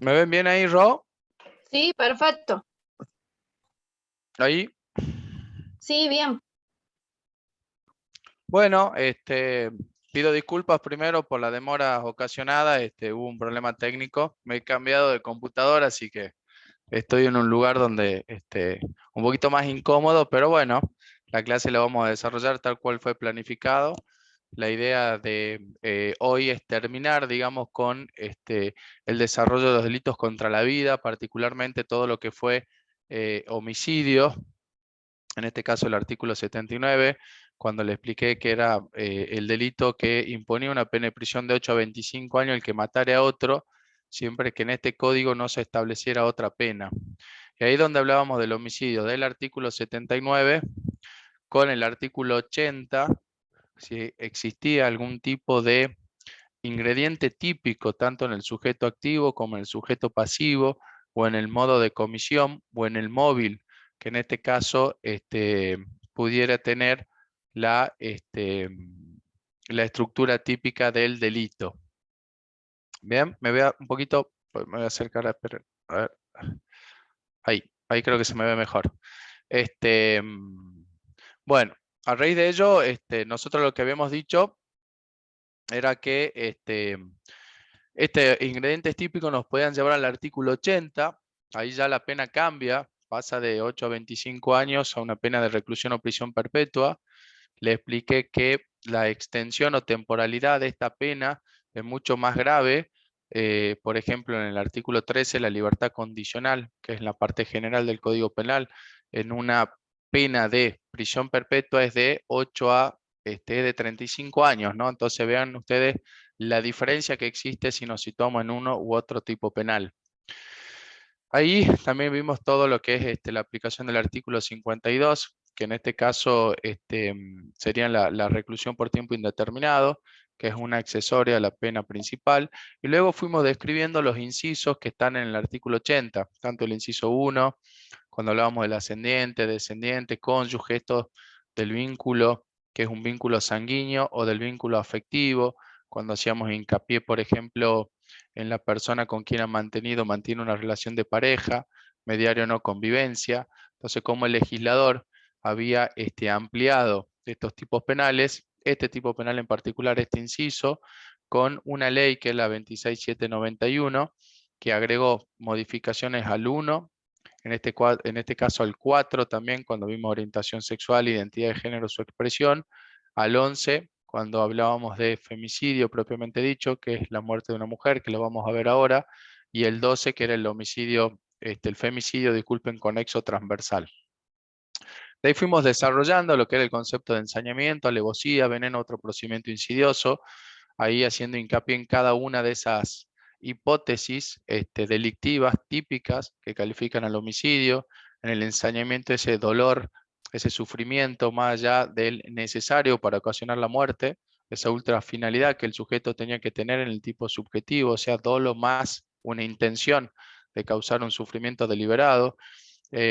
¿Me ven bien ahí, Ro? Sí, perfecto. Ahí. Sí, bien. Bueno, pido disculpas primero por la demora ocasionada. Hubo un problema técnico. Me he cambiado de computadora, así que estoy en un lugar donde, un poquito más incómodo, pero bueno, la clase la vamos a desarrollar tal cual fue planificado. La idea de hoy es terminar, digamos, con el desarrollo de los delitos contra la vida, particularmente todo lo que fue homicidio. En este caso el artículo 79, cuando le expliqué que era el delito que imponía una pena de prisión de 8 a 25 años el que matare a otro, siempre que en este código no se estableciera otra pena. Y ahí donde hablábamos del homicidio, del artículo 79, con el artículo 80, si existía algún tipo de ingrediente típico, tanto en el sujeto activo como en el sujeto pasivo, o en el modo de comisión, o en el móvil, que en este caso pudiera tener la estructura típica del delito. Bien, me veo un poquito, pues me voy a acercar a ver, ahí creo que se me ve mejor. Bueno, a raíz de ello, nosotros lo que habíamos dicho era que ingredientes típicos nos podían llevar al artículo 80, ahí ya la pena cambia, pasa de 8 a 25 años a una pena de reclusión o prisión perpetua. Le expliqué que la extensión o temporalidad de esta pena es mucho más grave. Por ejemplo, en el artículo 13, la libertad condicional, que es la parte general del Código Penal, en una pena de prisión perpetua es de 8 a de 35 años, ¿no? Entonces vean ustedes la diferencia que existe si nos situamos en uno u otro tipo penal. Ahí también vimos todo lo que es la aplicación del artículo 52, que en este caso sería la reclusión por tiempo indeterminado, que es una accesoria a la pena principal. Y luego fuimos describiendo los incisos que están en el artículo 80, tanto el inciso 1, cuando hablábamos del ascendiente, descendiente, cónyuge, esto del vínculo, que es un vínculo sanguíneo, o del vínculo afectivo, cuando hacíamos hincapié, por ejemplo, en la persona con quien mantiene una relación de pareja, mediario o no convivencia. Entonces, como el legislador había ampliado estos tipos penales, este tipo penal en particular, este inciso, con una ley que es la 26791, que agregó modificaciones al 1, en este caso al 4 también, cuando vimos orientación sexual, identidad de género, su expresión, al 11, cuando hablábamos de femicidio propiamente dicho, que es la muerte de una mujer, que lo vamos a ver ahora, y el 12, que era el homicidio, el femicidio, disculpen, conexo transversal. De ahí fuimos desarrollando lo que era el concepto de ensañamiento, alevosía, veneno, otro procedimiento insidioso, ahí haciendo hincapié en cada una de esas hipótesis delictivas típicas que califican al homicidio, en el ensañamiento ese dolor, ese sufrimiento más allá del necesario para ocasionar la muerte, esa ultra finalidad que el sujeto tenía que tener en el tipo subjetivo, o sea, dolo más una intención de causar un sufrimiento deliberado.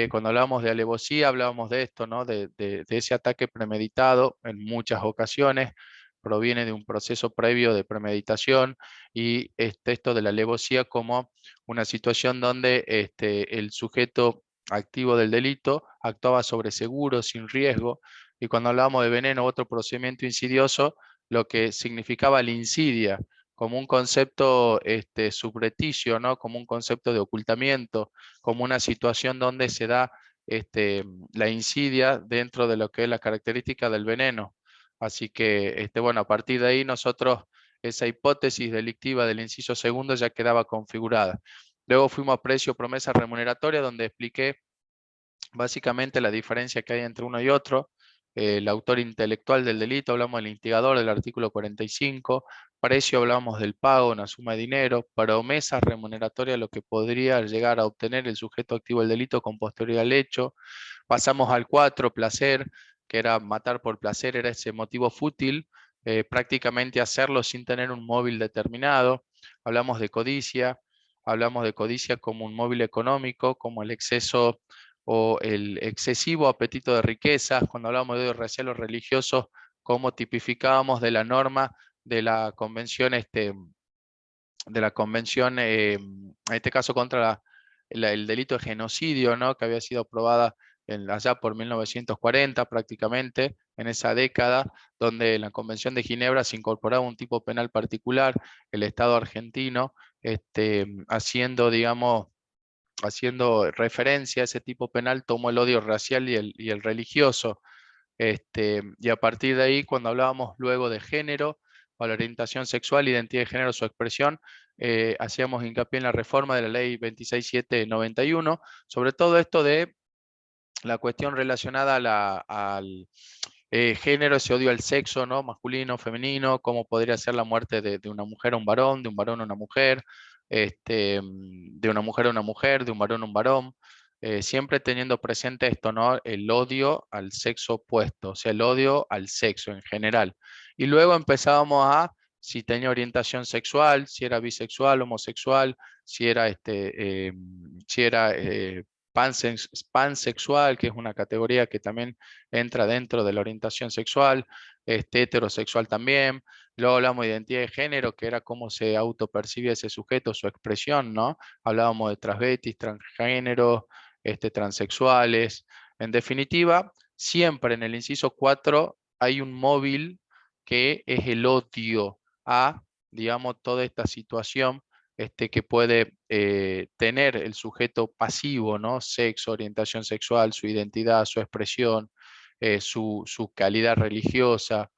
Cuando hablábamos de alevosía, hablábamos de esto, ¿no? De ese ataque premeditado en muchas ocasiones, proviene de un proceso previo de premeditación, y esto de la alevosía como una situación donde el sujeto activo del delito actuaba sobre seguro, sin riesgo, y cuando hablábamos de veneno, otro procedimiento insidioso, lo que significaba la insidia como un concepto subrepticio, ¿no? Como un concepto de ocultamiento, como una situación donde se da la insidia dentro de lo que es la característica del veneno. Así que, bueno, a partir de ahí nosotros, esa hipótesis delictiva del inciso segundo ya quedaba configurada. Luego fuimos a precio, promesa remuneratoria, donde expliqué básicamente la diferencia que hay entre uno y otro. El autor intelectual del delito, hablamos del instigador del artículo 45, precio, hablamos del pago, una suma de dinero, promesa remuneratoria, lo que podría llegar a obtener el sujeto activo del delito con posterioridad al hecho. Pasamos al 4, placer, que era matar por placer, era ese motivo fútil, prácticamente hacerlo sin tener un móvil determinado. Hablamos de codicia como un móvil económico, como el exceso o el excesivo apetito de riquezas. Cuando hablamos de recelos religiosos, como tipificábamos de la norma de la convención la Convención, en este caso contra el delito de genocidio, ¿no? Que había sido aprobada allá por 1940 prácticamente, en esa década, donde en la Convención de Ginebra se incorporaba un tipo penal particular, el Estado argentino, haciendo, digamos, haciendo referencia a ese tipo penal, tomó el odio racial y el religioso. Y a partir de ahí, cuando hablábamos luego de género, o la orientación sexual, identidad de género, su expresión, hacíamos hincapié en la reforma de la ley 26791, sobre todo esto de la cuestión relacionada al género, ese odio al sexo, ¿no? Masculino, femenino, cómo podría ser la muerte de una mujer a un varón, de un varón a una mujer, de una mujer a una mujer, de un varón a un varón, siempre teniendo presente esto, ¿no? El odio al sexo opuesto, o sea, el odio al sexo en general. Y luego empezábamos a si tenía orientación sexual, si era bisexual, homosexual, si era pansexual, que es una categoría que también entra dentro de la orientación sexual, heterosexual también. Luego hablamos de identidad de género, que era cómo se autopercibe ese sujeto, su expresión, ¿no? Hablábamos de transvestis, transgéneros, transexuales. En definitiva, siempre en el inciso 4 hay un móvil que es el odio a, digamos, toda esta situación que puede tener el sujeto pasivo, ¿no? Sexo, orientación sexual, su identidad, su expresión, su calidad religiosa,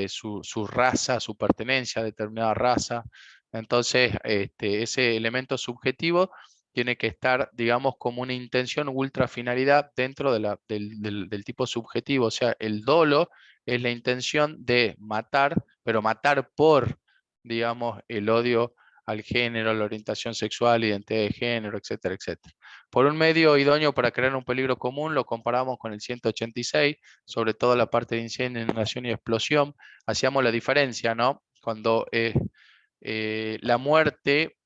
su raza, su pertenencia a determinada raza. Entonces, ese elemento subjetivo tiene que estar, digamos, como una intención ultra finalidad dentro de del tipo subjetivo. O sea, el dolo es la intención de matar, pero matar por, digamos, el odio al género, la orientación sexual, identidad de género, etcétera, etcétera. Por un medio idóneo para crear un peligro común, lo comparamos con el 186, sobre todo la parte de incendio, inundación y explosión. Hacíamos la diferencia, ¿no? Cuando la muerte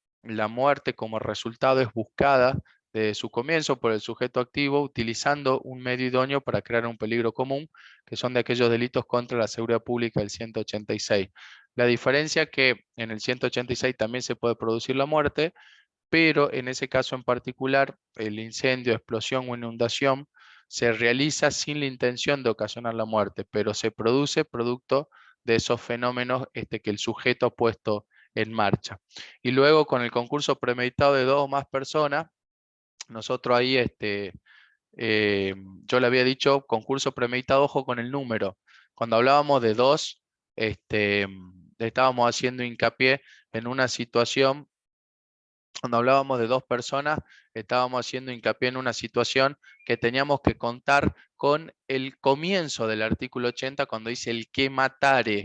como resultado es buscada de su comienzo por el sujeto activo utilizando un medio idóneo para crear un peligro común, que son de aquellos delitos contra la seguridad pública del 186. La diferencia es que en el 186 también se puede producir la muerte, pero en ese caso en particular, el incendio, explosión o inundación se realiza sin la intención de ocasionar la muerte, pero se produce producto de esos fenómenos que el sujeto ha puesto en marcha. Y luego con el concurso premeditado de 2 o más personas, nosotros ahí, yo le había dicho concurso premeditado, ojo con el número. Cuando hablábamos de 2, estábamos haciendo hincapié en una situación. Cuando hablábamos de 2 personas, estábamos haciendo hincapié en una situación que teníamos que contar con el comienzo del artículo 80 cuando dice el que matare.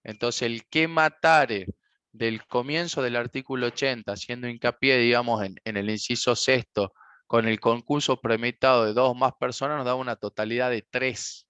Entonces, el que matare del comienzo del artículo 80, haciendo hincapié, digamos, en el inciso sexto, con el concurso premeditado de 2 o más personas, nos da una totalidad de 3.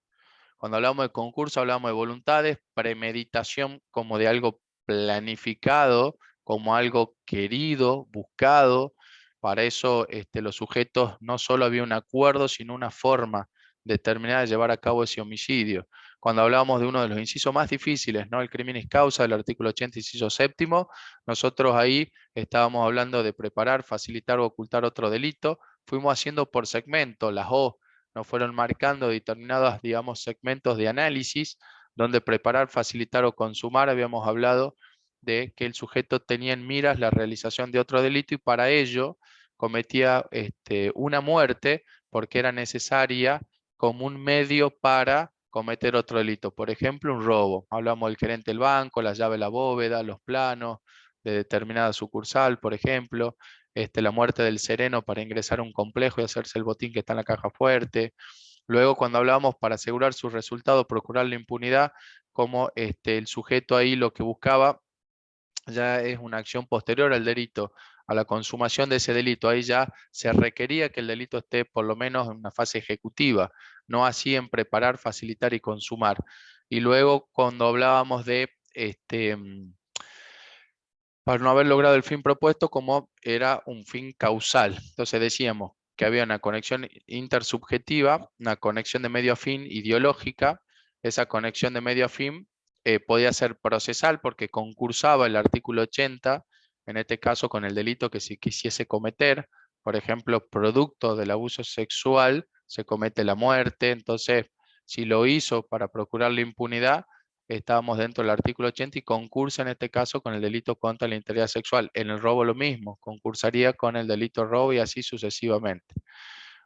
Cuando hablamos de concurso, hablamos de voluntades, premeditación como de algo planificado, como algo querido, buscado. Para eso los sujetos no solo había un acuerdo, sino una forma determinada de llevar a cabo ese homicidio. Cuando hablábamos de uno de los incisos más difíciles, ¿no? El criminis causa del artículo 80, inciso séptimo, nosotros ahí estábamos hablando de preparar, facilitar o ocultar otro delito. Fuimos haciendo por segmento las O, nos fueron marcando determinados, digamos, segmentos de análisis, donde preparar, facilitar o consumar, habíamos hablado de que el sujeto tenía en miras la realización de otro delito y para ello cometía una muerte porque era necesaria como un medio para cometer otro delito. Por ejemplo, un robo. Hablamos del gerente del banco, la llave de la bóveda, los planos de determinada sucursal, por ejemplo, la muerte del sereno para ingresar a un complejo y hacerse el botín que está en la caja fuerte. Luego, cuando hablábamos para asegurar sus resultados, procurar la impunidad, como el sujeto ahí lo que buscaba ya es una acción posterior al delito, a la consumación de ese delito. Ahí ya se requería que el delito esté por lo menos en una fase ejecutiva, no así en preparar, facilitar y consumar. Y luego cuando hablábamos de para no haber logrado el fin propuesto, como era un fin causal. Entonces decíamos que había una conexión intersubjetiva, una conexión de medio a fin ideológica. Esa conexión de medio a fin podía ser procesal porque concursaba el artículo 80 en este caso con el delito que se quisiese cometer. Por ejemplo, producto del abuso sexual se comete la muerte. Entonces, si lo hizo para procurar la impunidad, estábamos dentro del artículo 80 y concursa en este caso con el delito contra la integridad sexual. En el robo lo mismo, concursaría con el delito robo y así sucesivamente.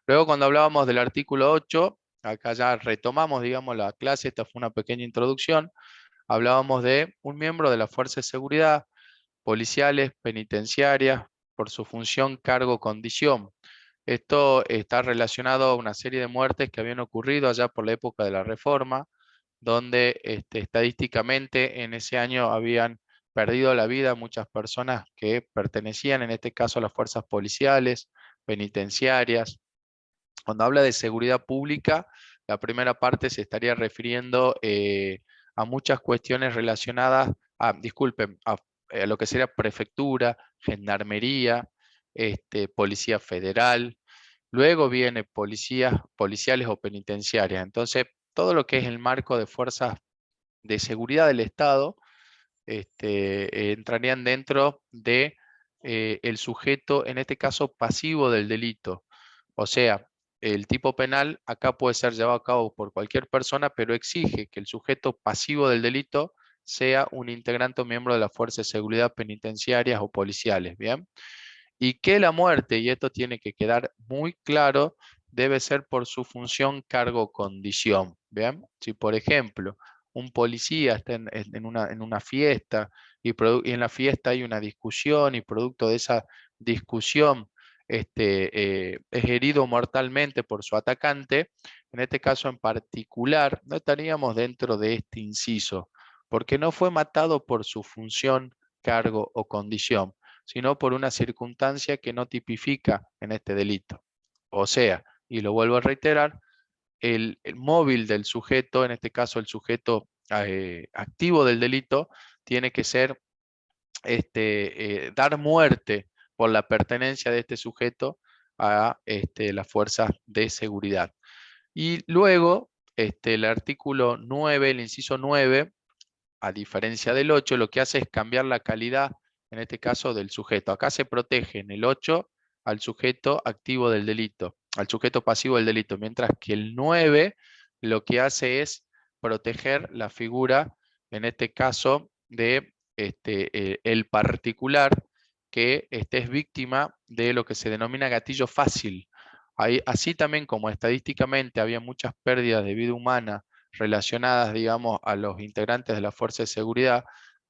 Luego, cuando hablábamos del artículo 8, acá ya retomamos, digamos, la clase, esta fue una pequeña introducción, hablábamos de un miembro de la Fuerza de Seguridad, policiales, penitenciarias, por su función, cargo, condición. Esto está relacionado a una serie de muertes que habían ocurrido allá por la época de la Reforma, donde estadísticamente en ese año habían perdido la vida muchas personas que pertenecían, en este caso, a las fuerzas policiales, penitenciarias. Cuando habla de seguridad pública, la primera parte se estaría refiriendo a muchas cuestiones relacionadas disculpen, a lo que sería prefectura, gendarmería, policía federal. Luego viene policías, policiales o penitenciarias. Entonces, todo lo que es el marco de fuerzas de seguridad del Estado entrarían dentro de el sujeto, en este caso pasivo del delito. O sea, el tipo penal acá puede ser llevado a cabo por cualquier persona, pero exige que el sujeto pasivo del delito sea un integrante o miembro de las fuerzas de seguridad penitenciarias o policiales, ¿bien? Y que la muerte, y esto tiene que quedar muy claro, debe ser por su función, cargo, condición. ¿Bien? Si, por ejemplo, un policía está en una fiesta y en la fiesta hay una discusión y producto de esa discusión es herido mortalmente por su atacante, en este caso en particular, no estaríamos dentro de este inciso, porque no fue matado por su función, cargo o condición, sino por una circunstancia que no tipifica en este delito. O sea, y lo vuelvo a reiterar, el móvil del sujeto, en este caso el sujeto activo del delito, tiene que ser dar muerte por la pertenencia de este sujeto a las fuerzas de seguridad. Y luego, el artículo 9, el inciso 9, a diferencia del 8, lo que hace es cambiar la calidad, en este caso, del sujeto. Acá se protege en el 8 al sujeto activo del delito, al sujeto pasivo del delito, mientras que el 9 lo que hace es proteger la figura, en este caso, de el particular que es víctima de lo que se denomina gatillo fácil. Así también como estadísticamente había muchas pérdidas de vida humana relacionadas, digamos, a los integrantes de la fuerza de seguridad.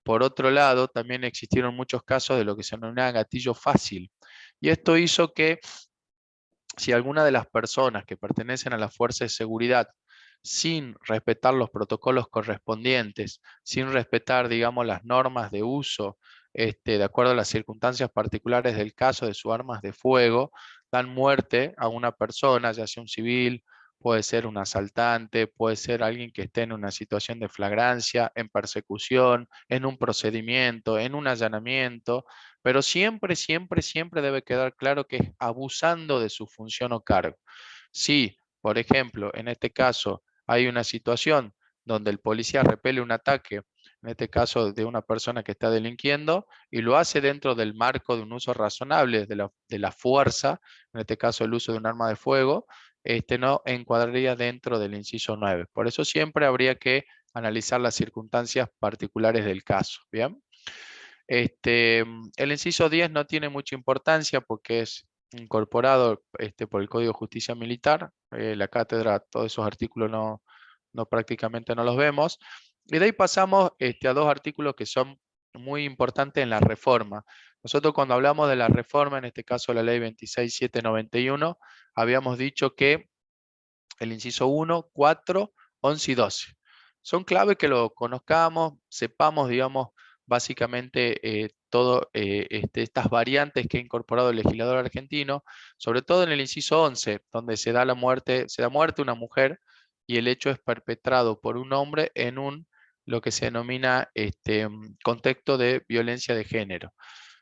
Por otro lado, también existieron muchos casos de lo que se denomina gatillo fácil. Y esto hizo que si alguna de las personas que pertenecen a la fuerza de seguridad, sin respetar los protocolos correspondientes, sin respetar, digamos, las normas de uso, de acuerdo a las circunstancias particulares del caso de sus armas de fuego, dan muerte a una persona, ya sea un civil, puede ser un asaltante, puede ser alguien que esté en una situación de flagrancia, en persecución, en un procedimiento, en un allanamiento, pero siempre, siempre, siempre debe quedar claro que es abusando de su función o cargo. Si, por ejemplo, en este caso hay una situación donde el policía repele un ataque, en este caso de una persona que está delinquiendo, y lo hace dentro del marco de un uso razonable de la fuerza, en este caso el uso de un arma de fuego, no encuadraría dentro del inciso 9. Por eso siempre habría que analizar las circunstancias particulares del caso. ¿Bien? El inciso 10 no tiene mucha importancia porque es incorporado por el Código de Justicia Militar. La cátedra, todos esos artículos prácticamente no los vemos. Y de ahí pasamos a dos artículos que son muy importantes en la reforma. Nosotros cuando hablamos de la reforma, en este caso la ley 26.791, habíamos dicho que el inciso 1, 4, 11 y 12. Son clave que lo conozcamos, sepamos, digamos, básicamente todas estas variantes que ha incorporado el legislador argentino, sobre todo en el inciso 11, donde se da muerte a una mujer y el hecho es perpetrado por un hombre en lo que se denomina contexto de violencia de género.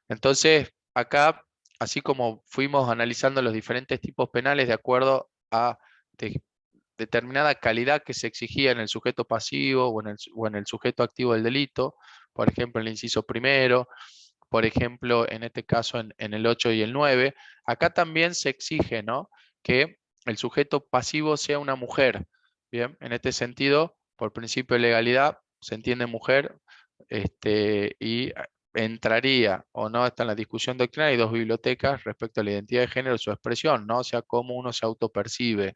Entonces, acá, así como fuimos analizando los diferentes tipos penales de acuerdo a determinada calidad que se exigía en el sujeto pasivo o en el sujeto activo del delito, por ejemplo, el inciso primero, por ejemplo, en este caso en el 8 y el 9, acá también se exige, ¿no?, que el sujeto pasivo sea una mujer. Bien, en este sentido, por principio de legalidad, se entiende mujer, y entraría o no, está en la discusión doctrinal, hay dos bibliotecas respecto a la identidad de género y su expresión, ¿no? O sea, cómo uno se autopercibe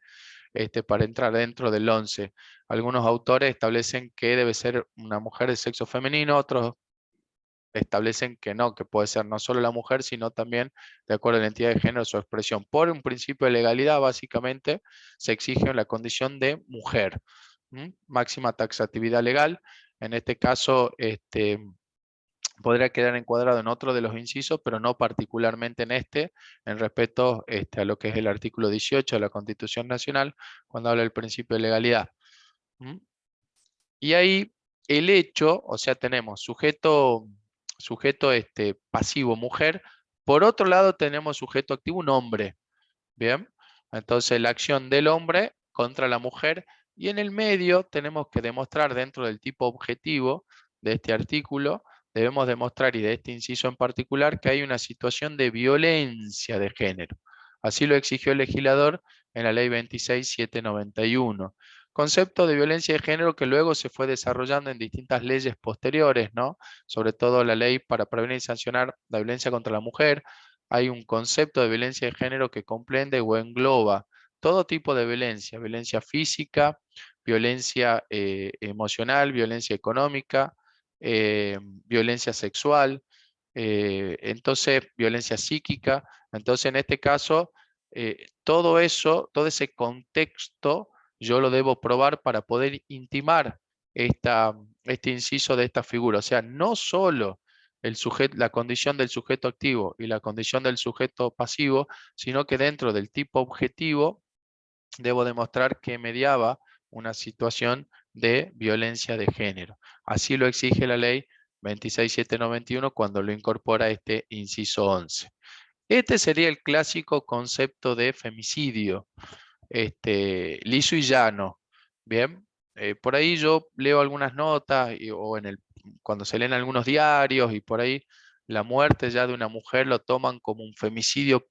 para entrar dentro del 11. Algunos autores establecen que debe ser una mujer de sexo femenino, otros establecen que no, que puede ser no solo la mujer, sino también de acuerdo a la identidad de género su expresión. Por un principio de legalidad, básicamente, se exige la condición de mujer. Máxima taxatividad legal. En este caso, podría quedar encuadrado en otro de los incisos, pero no particularmente en en respeto a lo que es el artículo 18 de la Constitución Nacional, cuando habla del principio de legalidad. Y ahí el hecho, o sea, tenemos sujeto pasivo, mujer. Por otro lado, tenemos sujeto activo, un hombre. Bien, entonces la acción del hombre contra la mujer. Y en el medio tenemos que demostrar dentro del tipo objetivo de este artículo, debemos demostrar, y de este inciso en particular, que hay una situación de violencia de género. Así lo exigió el legislador en la ley 26.791. Concepto de violencia de género que luego se fue desarrollando en distintas leyes posteriores, ¿no? Sobre todo la ley para prevenir y sancionar la violencia contra la mujer. Hay un concepto de violencia de género que comprende o engloba todo tipo de violencia: violencia física, violencia emocional, violencia económica, violencia sexual, entonces violencia psíquica. Entonces, en este caso, todo eso, todo ese contexto, yo lo debo probar para poder intimar este inciso de esta figura. O sea, no solo la condición del sujeto activo y la condición del sujeto pasivo, sino que dentro del tipo objetivo debo demostrar que mediaba una situación de violencia de género. Así lo exige la ley 26.791 cuando lo incorpora este inciso 11. Este sería el clásico concepto de femicidio, liso y llano. Bien, por ahí yo leo algunas notas o cuando se leen algunos diarios y por ahí la muerte ya de una mujer lo toman como un femicidio.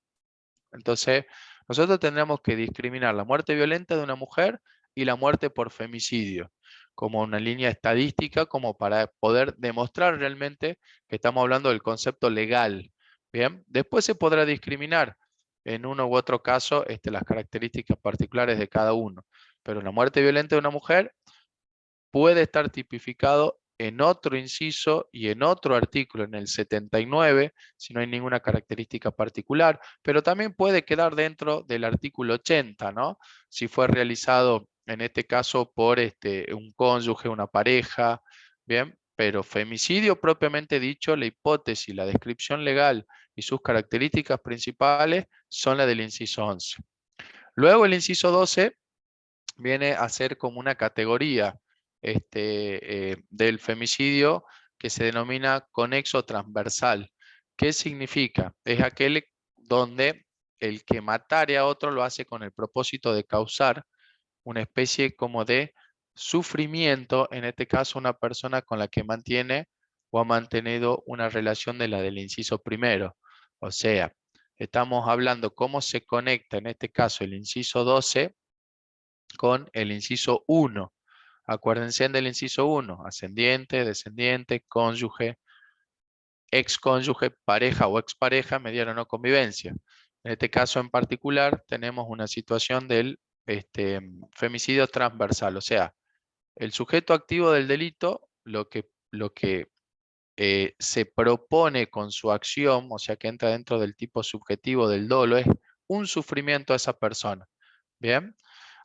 Entonces, nosotros tendríamos que discriminar la muerte violenta de una mujer y la muerte por femicidio como una línea estadística, como para poder demostrar realmente que estamos hablando del concepto legal. Bien, después se podrá discriminar en uno u otro caso las características particulares de cada uno, pero la muerte violenta de una mujer puede estar tipificado en otro inciso y en otro artículo, en el 79, si no hay ninguna característica particular, pero también puede quedar dentro del artículo 80, ¿no? Si fue realizado, en este caso, por un cónyuge, una pareja, ¿bien? Pero femicidio propiamente dicho, la hipótesis, la descripción legal y sus características principales son las del inciso 11. Luego el inciso 12 viene a ser como una categoría del femicidio que se denomina conexo transversal. ¿Qué significa? Es aquel donde el que matare a otro lo hace con el propósito de causar una especie como de sufrimiento, en este caso una persona con la que mantiene o ha mantenido una relación de la del inciso primero. O sea, estamos hablando cómo se conecta en este caso el inciso 12 con el inciso 1. Acuérdense del inciso 1, ascendiente, descendiente, cónyuge, excónyuge, pareja o expareja, mediar o no convivencia. En este caso en particular tenemos una situación del femicidio transversal, o sea, el sujeto activo del delito, lo que se propone con su acción, o sea que entra dentro del tipo subjetivo del dolo, es un sufrimiento a esa persona. Bien,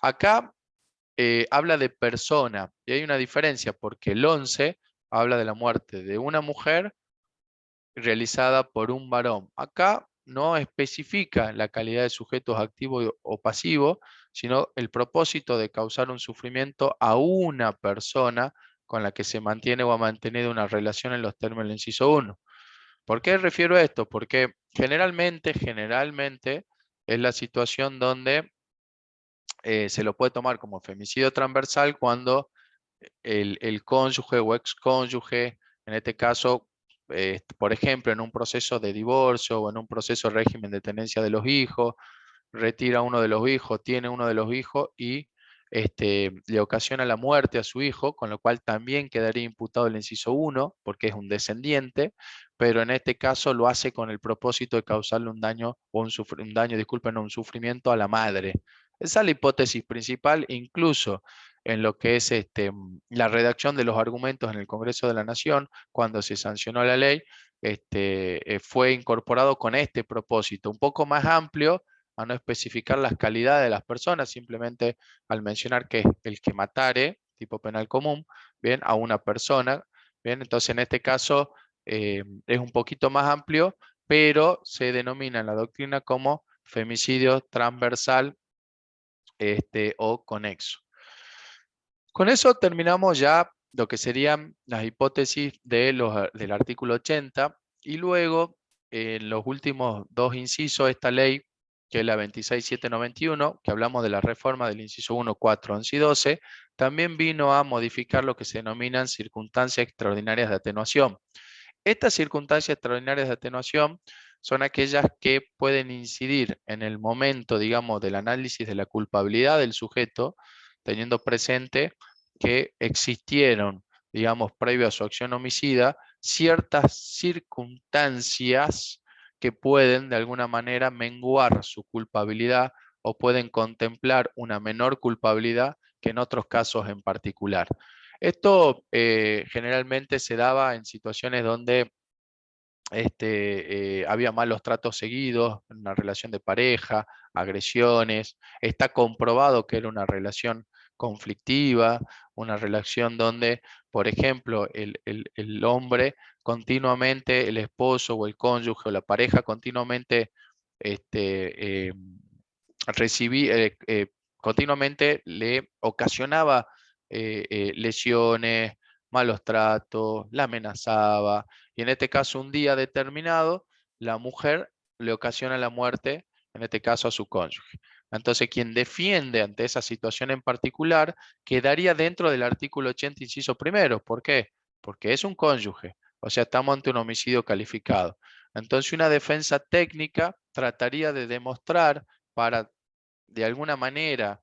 acá habla de persona, y hay una diferencia porque el 11 habla de la muerte de una mujer realizada por un varón. Acá no especifica la calidad de sujetos activo o pasivo, sino el propósito de causar un sufrimiento a una persona con la que se mantiene o ha mantenido una relación en los términos del inciso 1. ¿Por qué refiero a esto? Porque generalmente es la situación donde se lo puede tomar como femicidio transversal cuando el cónyuge o excónyuge, en este caso por ejemplo, en un proceso de divorcio o en un proceso de régimen de tenencia de los hijos, retira uno de los hijos, tiene uno de los hijos y le ocasiona la muerte a su hijo, con lo cual también quedaría imputado el inciso 1, porque es un descendiente, pero en este caso lo hace con el propósito de causarle un daño, o un daño, disculpen, no, un sufrimiento a la madre. Esa es la hipótesis principal, incluso en lo que es la redacción de los argumentos en el Congreso de la Nación, cuando se sancionó la ley, fue incorporado con este propósito, un poco más amplio, a no especificar las calidades de las personas, simplemente al mencionar que el que matare, tipo penal común, bien, a una persona, bien, entonces en este caso es un poquito más amplio, pero se denomina en la doctrina como femicidio transversal o conexo. Con eso terminamos ya lo que serían las hipótesis del artículo 80 y luego en los últimos dos incisos de esta ley, que es la 26791, que hablamos de la reforma del inciso 1, 4, 11 y 12, también vino a modificar lo que se denominan circunstancias extraordinarias de atenuación. Estas circunstancias extraordinarias de atenuación son aquellas que pueden incidir en el momento, digamos, del análisis de la culpabilidad del sujeto, teniendo presente que existieron, digamos, previo a su acción homicida, ciertas circunstancias que pueden de alguna manera menguar su culpabilidad o pueden contemplar una menor culpabilidad que en otros casos en particular. Esto generalmente se daba en situaciones donde había malos tratos seguidos, una relación de pareja, agresiones. Está comprobado que era una relación conflictiva, una relación donde, por ejemplo, el hombre continuamente, el esposo o el cónyuge o la pareja continuamente continuamente le ocasionaba lesiones, malos tratos, la amenazaba, y en este caso un día determinado, la mujer le ocasiona la muerte, en este caso a su cónyuge. Entonces, quien defiende ante esa situación en particular quedaría dentro del artículo 80, inciso primero. ¿Por qué? Porque es un cónyuge, o sea, estamos ante un homicidio calificado. Entonces, una defensa técnica trataría de demostrar para, de alguna manera,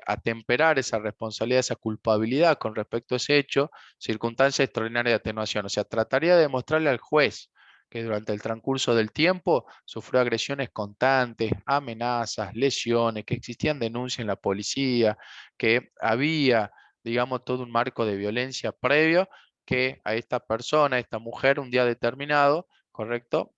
atemperar esa responsabilidad, esa culpabilidad con respecto a ese hecho, circunstancia extraordinaria de atenuación. O sea, trataría de demostrarle al juez que durante el transcurso del tiempo sufrió agresiones constantes, amenazas, lesiones, que existían denuncias en la policía, que había, digamos, todo un marco de violencia previo, que a esta persona, a esta mujer, un día determinado, ¿correcto?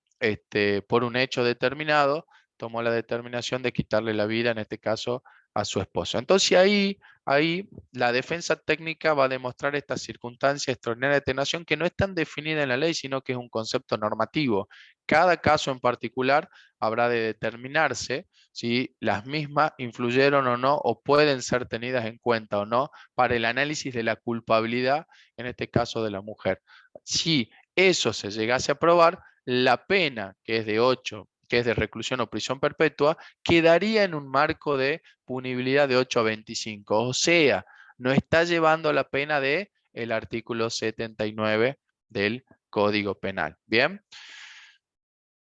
Por un hecho determinado, tomó la determinación de quitarle la vida, en este caso, a su esposo. Entonces ahí la defensa técnica va a demostrar esta circunstancia extraordinaria de atenuación que no es tan definida en la ley, sino que es un concepto normativo. Cada caso en particular habrá de determinarse si las mismas influyeron o no, o pueden ser tenidas en cuenta o no, para el análisis de la culpabilidad, en este caso de la mujer. Si eso se llegase a probar, la pena, que es de 8, que es de reclusión o prisión perpetua, quedaría en un marco de punibilidad de 8 a 25. O sea, no está llevando la pena del artículo 79 del Código Penal. Bien.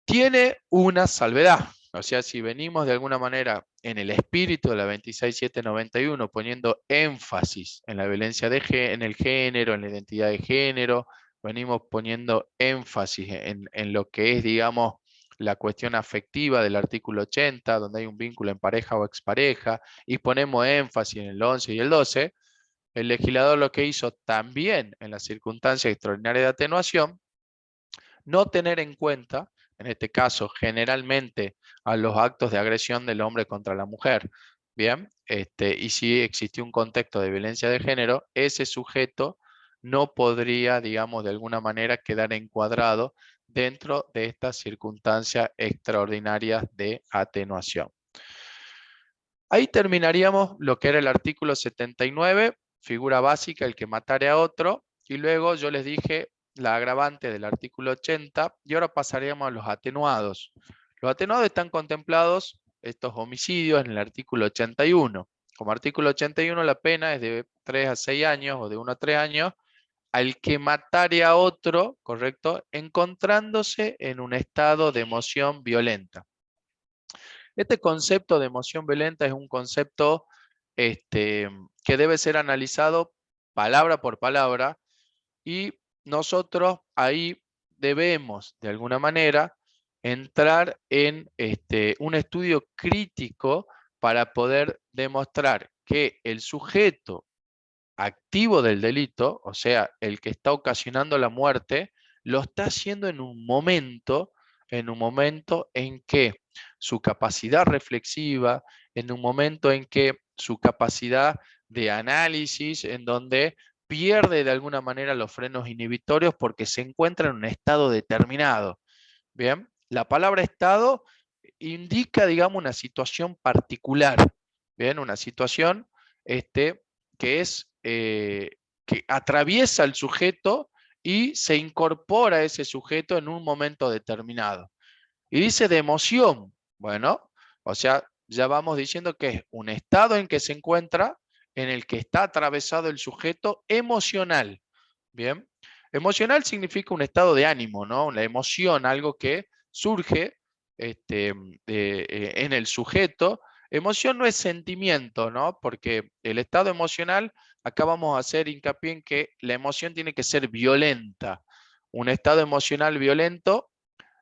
Tiene una salvedad. O sea, si venimos de alguna manera en el espíritu de la 26791 poniendo énfasis en la violencia en el género, en la identidad de género, venimos poniendo énfasis en lo que es, digamos, la cuestión afectiva del artículo 80, donde hay un vínculo en pareja o expareja, y ponemos énfasis en el 11 y el 12, el legislador lo que hizo también en las circunstancias extraordinarias de atenuación, no tener en cuenta, en este caso, generalmente a los actos de agresión del hombre contra la mujer. Bien, y si existió un contexto de violencia de género, ese sujeto no podría, digamos, de alguna manera quedar encuadrado dentro de estas circunstancias extraordinarias de atenuación. Ahí terminaríamos lo que era el artículo 79, figura básica, el que matare a otro, y luego yo les dije la agravante del artículo 80, y ahora pasaríamos a los atenuados. Los atenuados están contemplados, estos homicidios, en el artículo 81. Como artículo 81 la pena es de 3 a 6 años o de 1 a 3 años, al que matare a otro, ¿correcto? Encontrándose en un estado de emoción violenta. Este concepto de emoción violenta es un concepto que debe ser analizado palabra por palabra y nosotros ahí debemos, de alguna manera, entrar en un estudio crítico para poder demostrar que el sujeto activo del delito, o sea, el que está ocasionando la muerte, lo está haciendo en un momento en que su capacidad reflexiva, en un momento en que su capacidad de análisis, en donde pierde de alguna manera los frenos inhibitorios porque se encuentra en un estado determinado. Bien, la palabra estado indica, digamos, una situación particular. Bien, una situación que es que atraviesa al sujeto y se incorpora a ese sujeto en un momento determinado. Y dice de emoción. Bueno, o sea, ya vamos diciendo que es un estado en que se encuentra, en el que está atravesado el sujeto emocional. Bien, emocional significa un estado de ánimo, ¿no? La emoción, algo que surge en el sujeto. Emoción no es sentimiento, ¿no? Porque el estado emocional, acá vamos a hacer hincapié en que la emoción tiene que ser violenta. Un estado emocional violento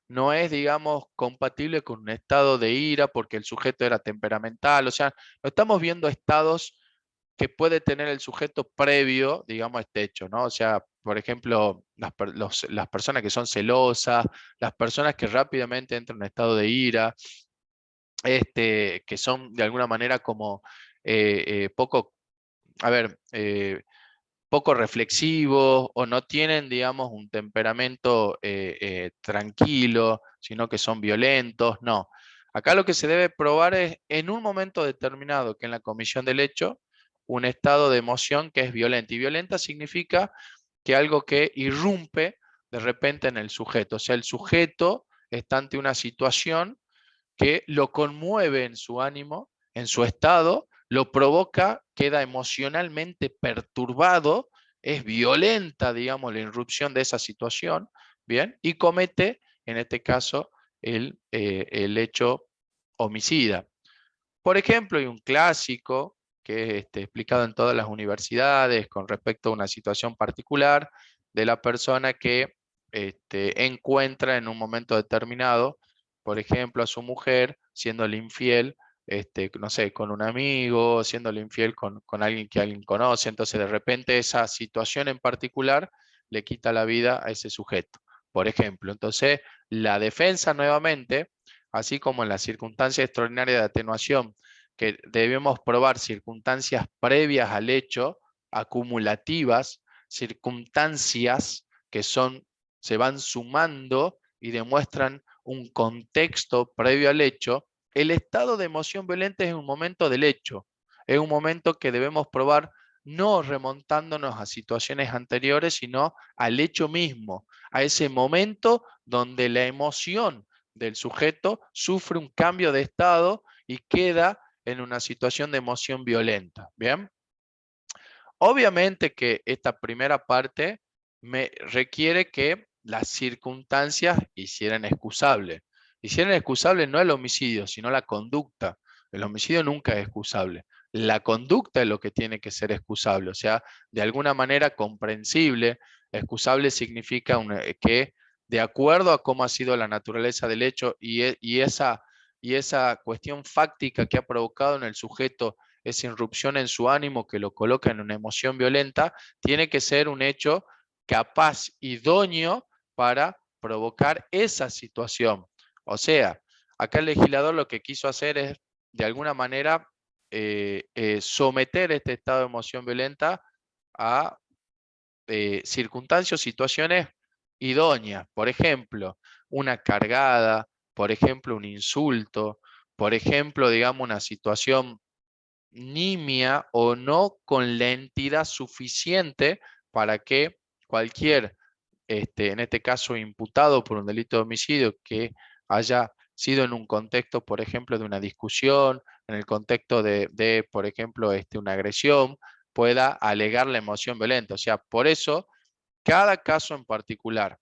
no es, digamos, compatible con un estado de ira porque el sujeto era temperamental. O sea, no estamos viendo estados que puede tener el sujeto previo, digamos, a este hecho, ¿no? O sea, por ejemplo, las personas que son celosas, las personas que rápidamente entran en un estado de ira, que son de alguna manera como poco, a ver, poco reflexivos o no tienen, digamos, un temperamento tranquilo, sino que son violentos. No. Acá lo que se debe probar es en un momento determinado, que en la comisión del hecho, un estado de emoción que es violenta. Y violenta significa que algo que irrumpe de repente en el sujeto. O sea, el sujeto está ante una situación que lo conmueve en su ánimo, en su estado, lo provoca, queda emocionalmente perturbado, es violenta, digamos, la irrupción de esa situación, ¿bien? Y comete, en este caso, el hecho homicida. Por ejemplo, hay un clásico que es explicado en todas las universidades con respecto a una situación particular de la persona que encuentra en un momento determinado, por ejemplo, a su mujer siéndole infiel, no sé, con un amigo, siéndole infiel con alguien que alguien conoce. Entonces, de repente, esa situación en particular le quita la vida a ese sujeto, por ejemplo. Entonces, la defensa nuevamente, así como en la circunstancia extraordinaria de atenuación, que debemos probar circunstancias previas al hecho, acumulativas, circunstancias que se van sumando y demuestran un contexto previo al hecho. El estado de emoción violenta es un momento del hecho, es un momento que debemos probar no remontándonos a situaciones anteriores, sino al hecho mismo, a ese momento donde la emoción del sujeto sufre un cambio de estado y queda en una situación de emoción violenta. ¿Bien? Obviamente que esta primera parte me requiere que las circunstancias hicieran excusable. Hicieran excusable no el homicidio, sino la conducta. El homicidio nunca es excusable. La conducta es lo que tiene que ser excusable, o sea, de alguna manera comprensible. Excusable significa que de acuerdo a cómo ha sido la naturaleza del hecho y esa cuestión fáctica que ha provocado en el sujeto esa irrupción en su ánimo que lo coloca en una emoción violenta, tiene que ser un hecho capaz, idóneo para provocar esa situación. O sea, acá el legislador lo que quiso hacer es, de alguna manera, someter este estado de emoción violenta a circunstancias o situaciones idóneas. Por ejemplo, una cargada, por ejemplo, un insulto, por ejemplo, digamos, una situación nimia o no con la entidad suficiente para que cualquier, en este caso imputado por un delito de homicidio que haya sido en un contexto, por ejemplo, de una discusión, en el contexto de por ejemplo, una agresión, pueda alegar la emoción violenta. O sea, por eso Cada caso en particular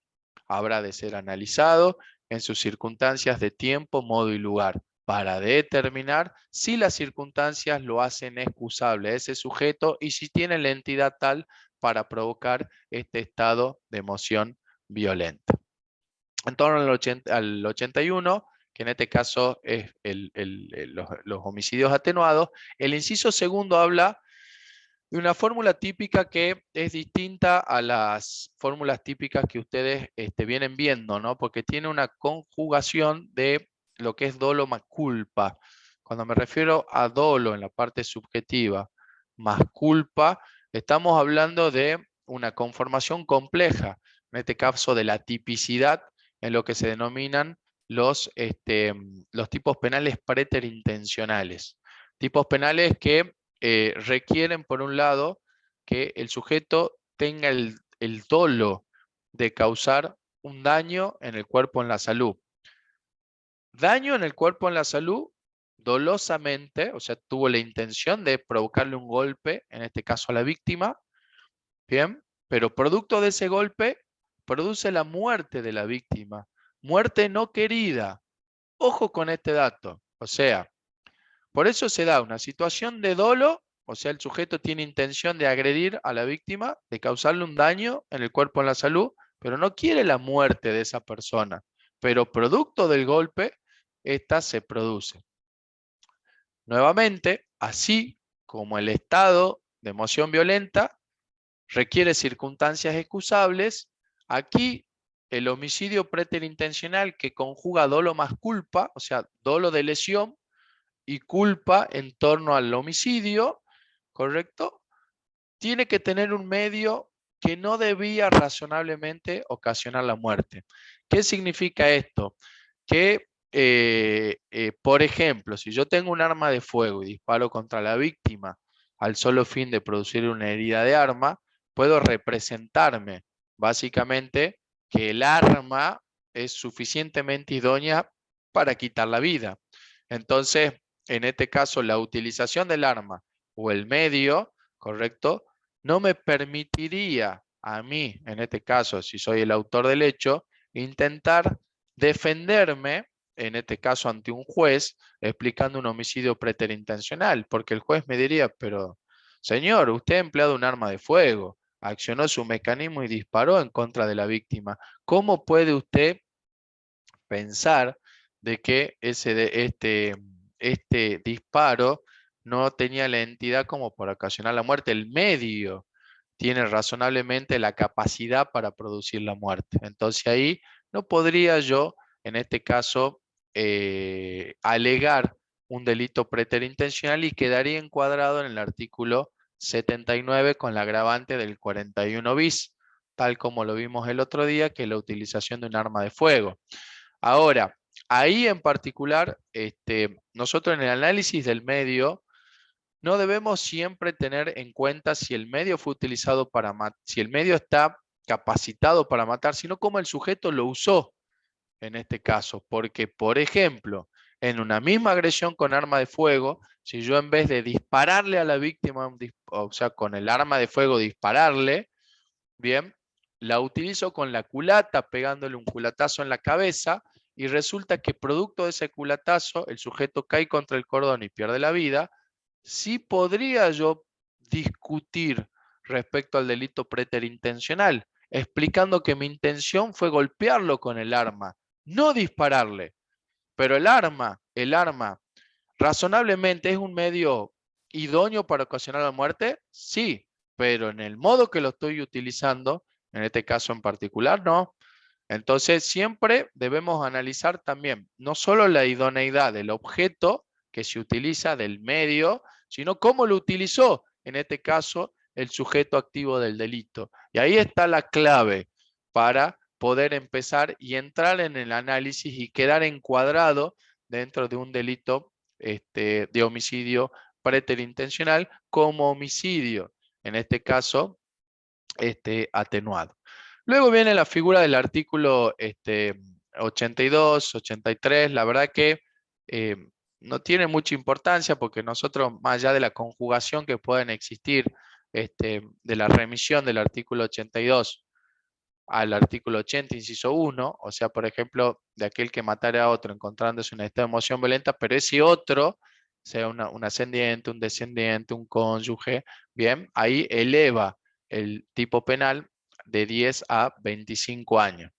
habrá de ser analizado en sus circunstancias de tiempo, modo y lugar, para determinar si las circunstancias lo hacen excusable a ese sujeto y si tiene la entidad tal para provocar este estado de emoción violenta. En torno al 81, que en este caso es los homicidios atenuados, el inciso segundo habla de una fórmula típica que es distinta a las fórmulas típicas que ustedes vienen viendo, ¿no? Porque tiene una conjugación de lo que es dolo más culpa. Cuando me refiero a dolo en la parte subjetiva más culpa, estamos hablando de una conformación compleja, en este caso de la tipicidad en lo que se denominan los tipos penales preterintencionales. Tipos penales que requieren, por un lado, que el sujeto tenga el dolo de causar un daño en el cuerpo o en la salud. Daño en el cuerpo o en la salud, dolosamente, o sea, tuvo la intención de provocarle un golpe, en este caso a la víctima, ¿bien? Pero producto de ese golpe, produce la muerte de la víctima. Muerte no querida. Ojo con este dato. O sea, por eso se da una situación de dolo, o sea, el sujeto tiene intención de agredir a la víctima, de causarle un daño en el cuerpo o en la salud, pero no quiere la muerte de esa persona. Pero producto del golpe, esta se produce. Nuevamente, así como el estado de emoción violenta requiere circunstancias excusables, aquí el homicidio preterintencional que conjuga dolo más culpa, o sea, dolo de lesión, y culpa en torno al homicidio, ¿correcto? Tiene que tener un medio que no debía razonablemente ocasionar la muerte. ¿Qué significa esto? Que, por ejemplo, si yo tengo un arma de fuego y disparo contra la víctima al solo fin de producir una herida de arma, puedo representarme básicamente que el arma es suficientemente idónea para quitar la vida. Entonces, en este caso, la utilización del arma o el medio, ¿correcto? No me permitiría a mí, en este caso, si soy el autor del hecho, intentar defenderme, en este caso ante un juez, explicando un homicidio preterintencional, porque el juez me diría, pero señor, usted ha empleado un arma de fuego, accionó su mecanismo y disparó en contra de la víctima. ¿Cómo puede usted pensar de que este disparo no tenía la entidad como para ocasionar la muerte? El medio tiene razonablemente la capacidad para producir la muerte. Entonces ahí no podría yo, en este caso, alegar un delito preterintencional y quedaría encuadrado en el artículo 79 con la agravante del 41 bis, tal como lo vimos el otro día, que es la utilización de un arma de fuego. Ahora, ahí en particular, nosotros en el análisis del medio, no debemos siempre tener en cuenta si el medio fue utilizado para matar, si el medio está capacitado para matar, sino cómo el sujeto lo usó en este caso. Porque, por ejemplo, en una misma agresión con arma de fuego, si yo en vez de dispararle a la víctima, o sea, con el arma de fuego dispararle, bien, la utilizo con la culata, pegándole un culatazo en la cabeza, y resulta que producto de ese culatazo, el sujeto cae contra el cordón y pierde la vida. Sí podría yo discutir respecto al delito preterintencional, explicando que mi intención fue golpearlo con el arma, no dispararle. Pero el arma, razonablemente es un medio idóneo para ocasionar la muerte, sí, pero en el modo que lo estoy utilizando, en este caso en particular, no. Entonces siempre debemos analizar también no solo la idoneidad del objeto que se utiliza, del medio, sino cómo lo utilizó, en este caso, el sujeto activo del delito. Y ahí está la clave para poder empezar y entrar en el análisis y quedar encuadrado dentro de un delito de homicidio preterintencional como homicidio, en este caso, atenuado. Luego viene la figura del artículo 82, 83, la verdad que no tiene mucha importancia porque nosotros, más allá de la conjugación que pueden existir de la remisión del artículo 82 al artículo 80, inciso 1, o sea, por ejemplo, de aquel que matara a otro encontrándose en un estado de emoción violenta, pero ese otro, sea un ascendiente, un descendiente, un cónyuge, bien, ahí eleva el tipo penal de 10 a 25 años.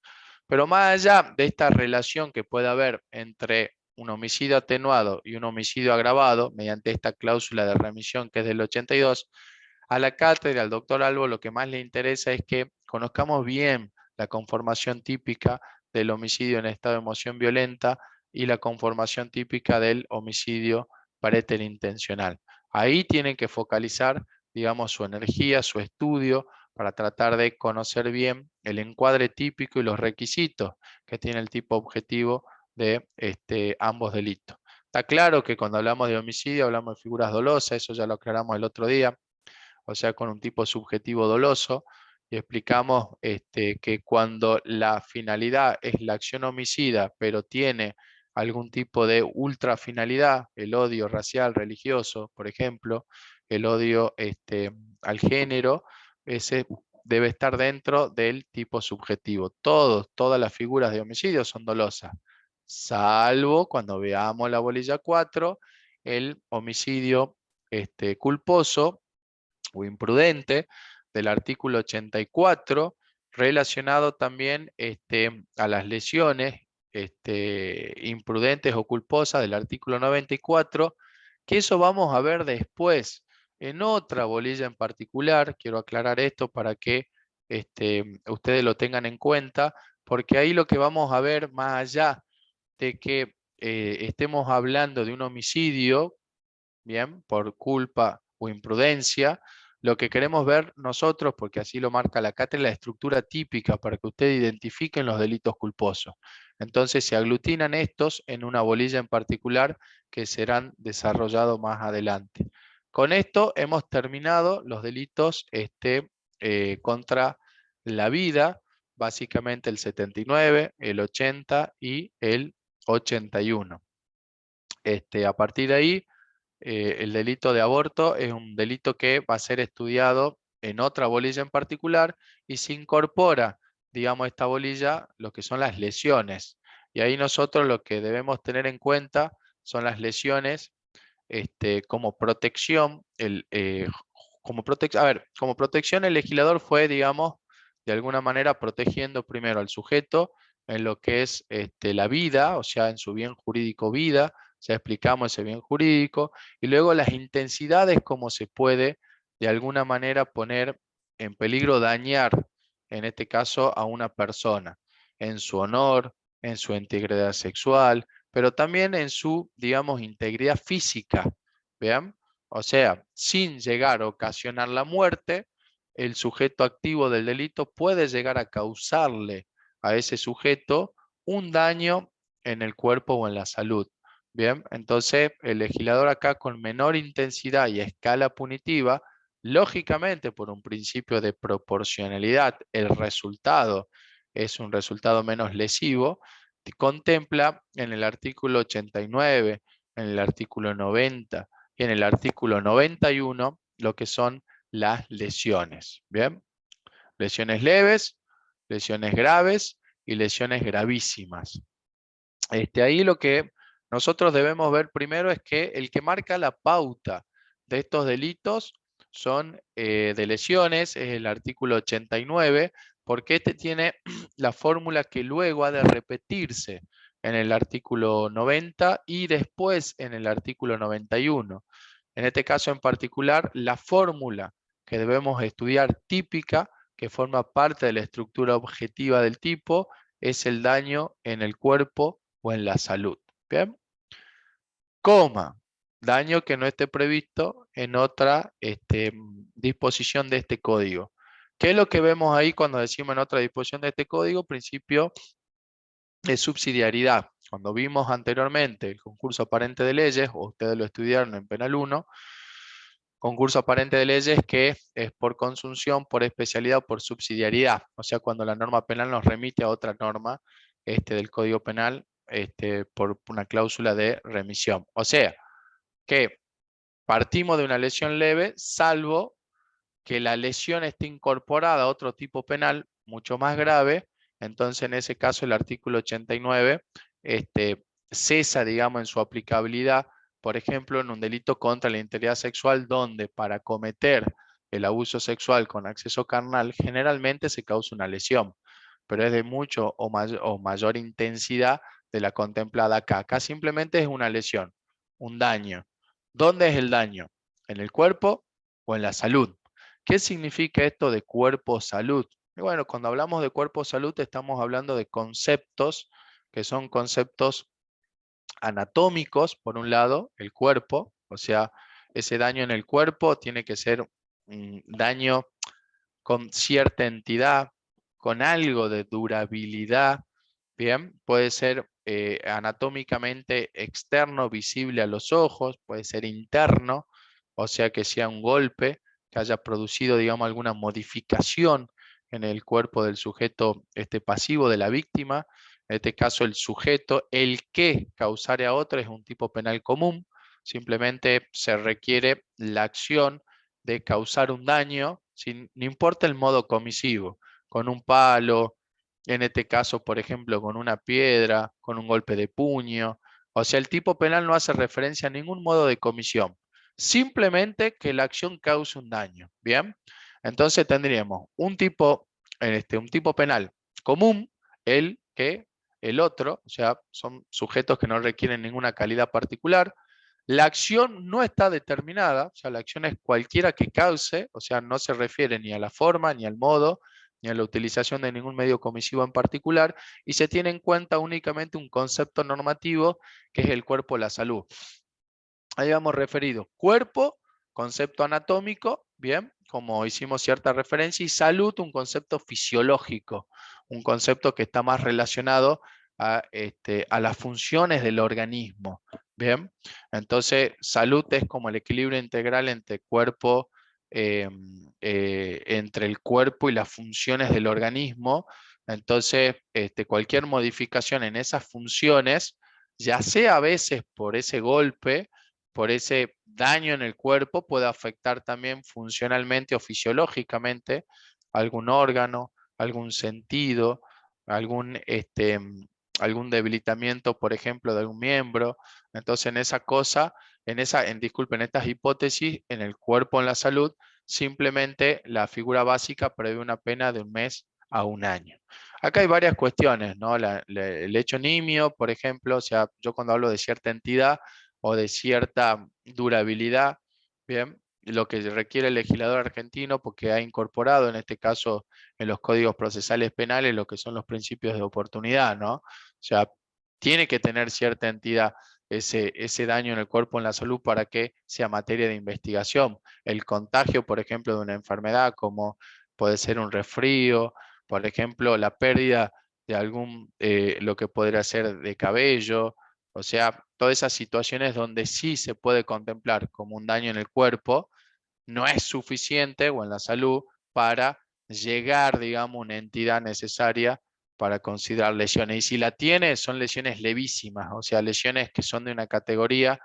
Pero más allá de esta relación que puede haber entre un homicidio atenuado y un homicidio agravado, mediante esta cláusula de remisión que es del 82, a la cátedra, al doctor Albo, lo que más le interesa es que conozcamos bien la conformación típica del homicidio en estado de emoción violenta y la conformación típica del homicidio preterintencional. Ahí tienen que focalizar, digamos, su energía, su estudio, para tratar de conocer bien el encuadre típico y los requisitos que tiene el tipo objetivo de ambos delitos. Está claro que cuando hablamos de homicidio hablamos de figuras dolosas, eso ya lo aclaramos el otro día, o sea, con un tipo subjetivo doloso, y explicamos que cuando la finalidad es la acción homicida, pero tiene algún tipo de ultrafinalidad, el odio racial, religioso, por ejemplo, el odio al género, ese debe estar dentro del tipo subjetivo. Todas las figuras de homicidio son dolosas, salvo cuando veamos la bolilla 4, el homicidio culposo o imprudente del artículo 84, relacionado también a las lesiones imprudentes o culposas del artículo 94, que eso vamos a ver después en otra bolilla en particular. Quiero aclarar esto para que ustedes lo tengan en cuenta, porque ahí lo que vamos a ver, más allá de que estemos hablando de un homicidio, bien, por culpa o imprudencia, lo que queremos ver nosotros, porque así lo marca la cátedra, es la estructura típica para que ustedes identifiquen los delitos culposos. Entonces se aglutinan estos en una bolilla en particular que serán desarrollados más adelante. Con esto hemos terminado los delitos contra la vida, básicamente el 79, el 80 y el 81. A partir de ahí, el delito de aborto es un delito que va a ser estudiado en otra bolilla en particular y se incorpora, digamos, a esta bolilla lo que son las lesiones. Y ahí nosotros lo que debemos tener en cuenta son las lesiones como protección. Como protección el legislador fue, digamos, de alguna manera protegiendo primero al sujeto en lo que es la vida, o sea, en su bien jurídico vida, ya explicamos ese bien jurídico, y luego las intensidades, como se puede de alguna manera poner en peligro dañar, en este caso, a una persona, en su honor, en su integridad sexual, pero también en su, digamos, integridad física. ¿Vean? O sea, sin llegar a ocasionar la muerte, el sujeto activo del delito puede llegar a causarle a ese sujeto un daño en el cuerpo o en la salud. Bien, entonces el legislador acá con menor intensidad y escala punitiva, lógicamente por un principio de proporcionalidad, el resultado es un resultado menos lesivo, contempla en el artículo 89, en el artículo 90 y en el artículo 91 lo que son las lesiones. Bien, lesiones leves, lesiones graves y lesiones gravísimas. Ahí lo que nosotros debemos ver primero es que el que marca la pauta de estos delitos son de lesiones, es el artículo 89, porque este tiene la fórmula que luego ha de repetirse en el artículo 90 y después en el artículo 91. En este caso en particular, la fórmula que debemos estudiar típica, que forma parte de la estructura objetiva del tipo, es el daño en el cuerpo o en la salud. Bien, coma, daño que no esté previsto en otra disposición de este código. ¿Qué es lo que vemos ahí cuando decimos en otra disposición de este código? Principio de subsidiariedad. Cuando vimos anteriormente el concurso aparente de leyes, o ustedes lo estudiaron en Penal 1, concurso aparente de leyes que es por consunción, por especialidad o por subsidiariedad. O sea, cuando la norma penal nos remite a otra norma del Código Penal por una cláusula de remisión. O sea, que partimos de una lesión leve, salvo que la lesión esté incorporada a otro tipo penal mucho más grave, entonces en ese caso el artículo 89 cesa, digamos, en su aplicabilidad, por ejemplo, en un delito contra la integridad sexual, donde para cometer el abuso sexual con acceso carnal generalmente se causa una lesión, pero es de mucho o mayor intensidad de la contemplada acá. Acá simplemente es una lesión, un daño. ¿Dónde es el daño? ¿En el cuerpo o en la salud? ¿Qué significa esto de cuerpo-salud? Y bueno, cuando hablamos de cuerpo-salud estamos hablando de conceptos que son conceptos anatómicos, por un lado, el cuerpo, o sea, ese daño en el cuerpo tiene que ser un daño con cierta entidad, con algo de durabilidad, bien, puede ser anatómicamente externo, visible a los ojos, puede ser interno, o sea que sea un golpe que haya producido, digamos, alguna modificación en el cuerpo del sujeto pasivo de la víctima. En este caso, el sujeto, el que causare a otro es un tipo penal común, simplemente se requiere la acción de causar un daño, no importa el modo comisivo, con un palo, en este caso, por ejemplo, con una piedra, con un golpe de puño. O sea, el tipo penal no hace referencia a ningún modo de comisión, simplemente que la acción cause un daño. Bien, entonces tendríamos un tipo penal común, el otro, o sea, son sujetos que no requieren ninguna calidad particular. La acción no está determinada, o sea, la acción es cualquiera que cause, o sea, no se refiere ni a la forma, ni al modo, ni a la utilización de ningún medio comisivo en particular, y se tiene en cuenta únicamente un concepto normativo que es el cuerpo de la salud. Ahí vamos referido. Cuerpo, concepto anatómico, bien, como hicimos cierta referencia, y salud, un concepto fisiológico, un concepto que está más relacionado a las funciones del organismo. Bien, entonces salud es como el equilibrio integral entre el cuerpo y las funciones del organismo. Entonces, cualquier modificación en esas funciones, ya sea a veces por ese golpe, por ese daño en el cuerpo, puede afectar también funcionalmente o fisiológicamente algún órgano, algún sentido, algún debilitamiento, por ejemplo, de algún miembro. Entonces, disculpen, estas hipótesis, en el cuerpo, en la salud, simplemente la figura básica prevé una pena de 1 mes a 1 año. Acá hay varias cuestiones, ¿no? El hecho nimio, por ejemplo, o sea, yo cuando hablo de cierta entidad o de cierta durabilidad, bien, lo que requiere el legislador argentino, porque ha incorporado en este caso en los códigos procesales penales lo que son los principios de oportunidad, ¿no? O sea, tiene que tener cierta entidad ese daño en el cuerpo, en la salud, para que sea materia de investigación. El contagio, por ejemplo, de una enfermedad como puede ser un resfrío, por ejemplo, la pérdida de lo que podría ser de cabello, o sea, todas esas situaciones donde sí se puede contemplar como un daño en el cuerpo, no es suficiente, o en la salud, para llegar, digamos, a una entidad necesaria para considerar lesiones. Y si la tiene, son lesiones levísimas, o sea, lesiones que son de una categoría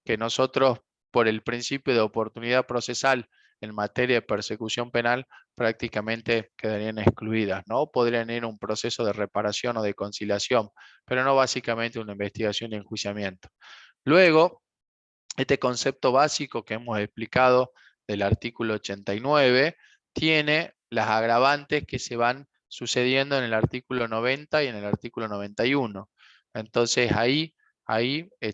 que nosotros, por el principio de oportunidad procesal en materia de persecución penal, prácticamente quedarían excluidas, ¿no? Podrían ir a un proceso de reparación o de conciliación, pero no básicamente una investigación y enjuiciamiento. Luego, este concepto básico que hemos explicado del artículo 89 tiene las agravantes que se van sucediendo en el artículo 90 y en el artículo 91. Entonces ahí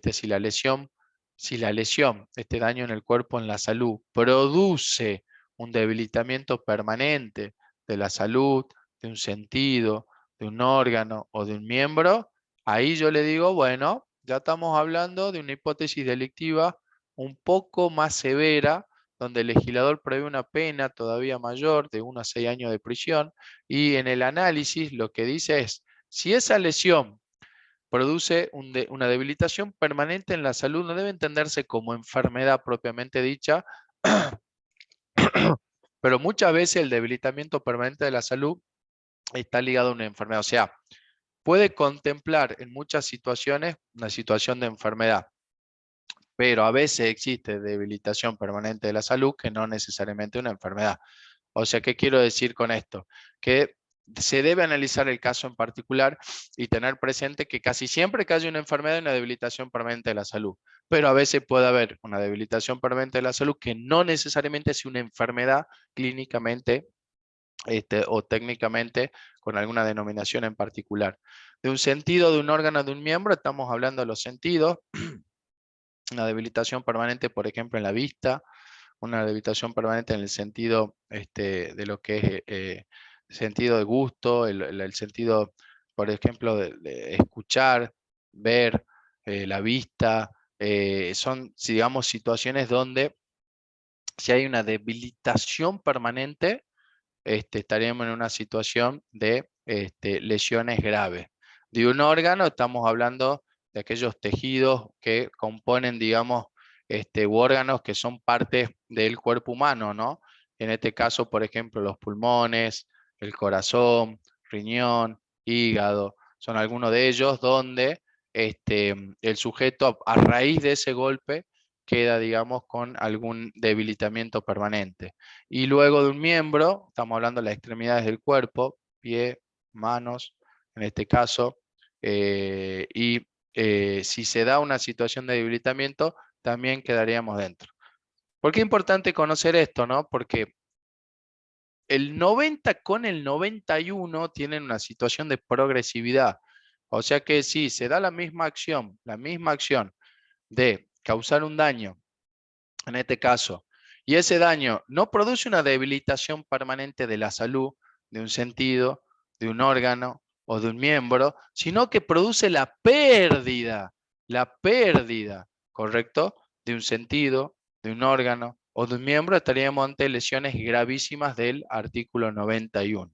si la lesión, este daño en el cuerpo, en la salud, produce un debilitamiento permanente de la salud, de un sentido, de un órgano o de un miembro, ahí yo le digo, bueno, ya estamos hablando de una hipótesis delictiva un poco más severa, donde el legislador prevé una pena todavía mayor de 1 a 6 años de prisión, y en el análisis lo que dice es, si esa lesión produce una debilitación permanente en la salud, no debe entenderse como enfermedad propiamente dicha, pero muchas veces el debilitamiento permanente de la salud está ligado a una enfermedad, o sea, puede contemplar en muchas situaciones una situación de enfermedad. pero a veces existe debilitación permanente de la salud que no necesariamente una enfermedad. O sea, ¿qué quiero decir con esto? Que se debe analizar el caso en particular y tener presente que casi siempre que haya una enfermedad hay una debilitación permanente de la salud, pero a veces puede haber una debilitación permanente de la salud que no necesariamente es una enfermedad clínicamente o técnicamente con alguna denominación en particular. De un sentido, de un órgano, de un miembro, estamos hablando de los sentidos, una debilitación permanente, por ejemplo, en la vista, una debilitación permanente en el sentido de lo que es sentido de gusto, el sentido, por ejemplo, de escuchar, ver, la vista, son, digamos, situaciones donde si hay una debilitación permanente, estaríamos en una situación de lesiones graves. De un órgano estamos hablando de aquellos tejidos que componen, digamos, u órganos que son parte del cuerpo humano, ¿no? En este caso, por ejemplo, los pulmones, el corazón, riñón, hígado, son algunos de ellos donde el sujeto a raíz de ese golpe queda, digamos, con algún debilitamiento permanente. Y luego de un miembro, estamos hablando de las extremidades del cuerpo, pie, manos, en este caso, si se da una situación de debilitamiento, también quedaríamos dentro. ¿Por qué es importante conocer esto, no? Porque el 90 con el 91 tienen una situación de progresividad. O sea que si se da la misma acción de causar un daño, en este caso, y ese daño no produce una debilitación permanente de la salud, de un sentido, de un órgano o de un miembro, sino que produce la pérdida, ¿correcto? De un sentido, de un órgano o de un miembro, estaríamos ante lesiones gravísimas del artículo 91.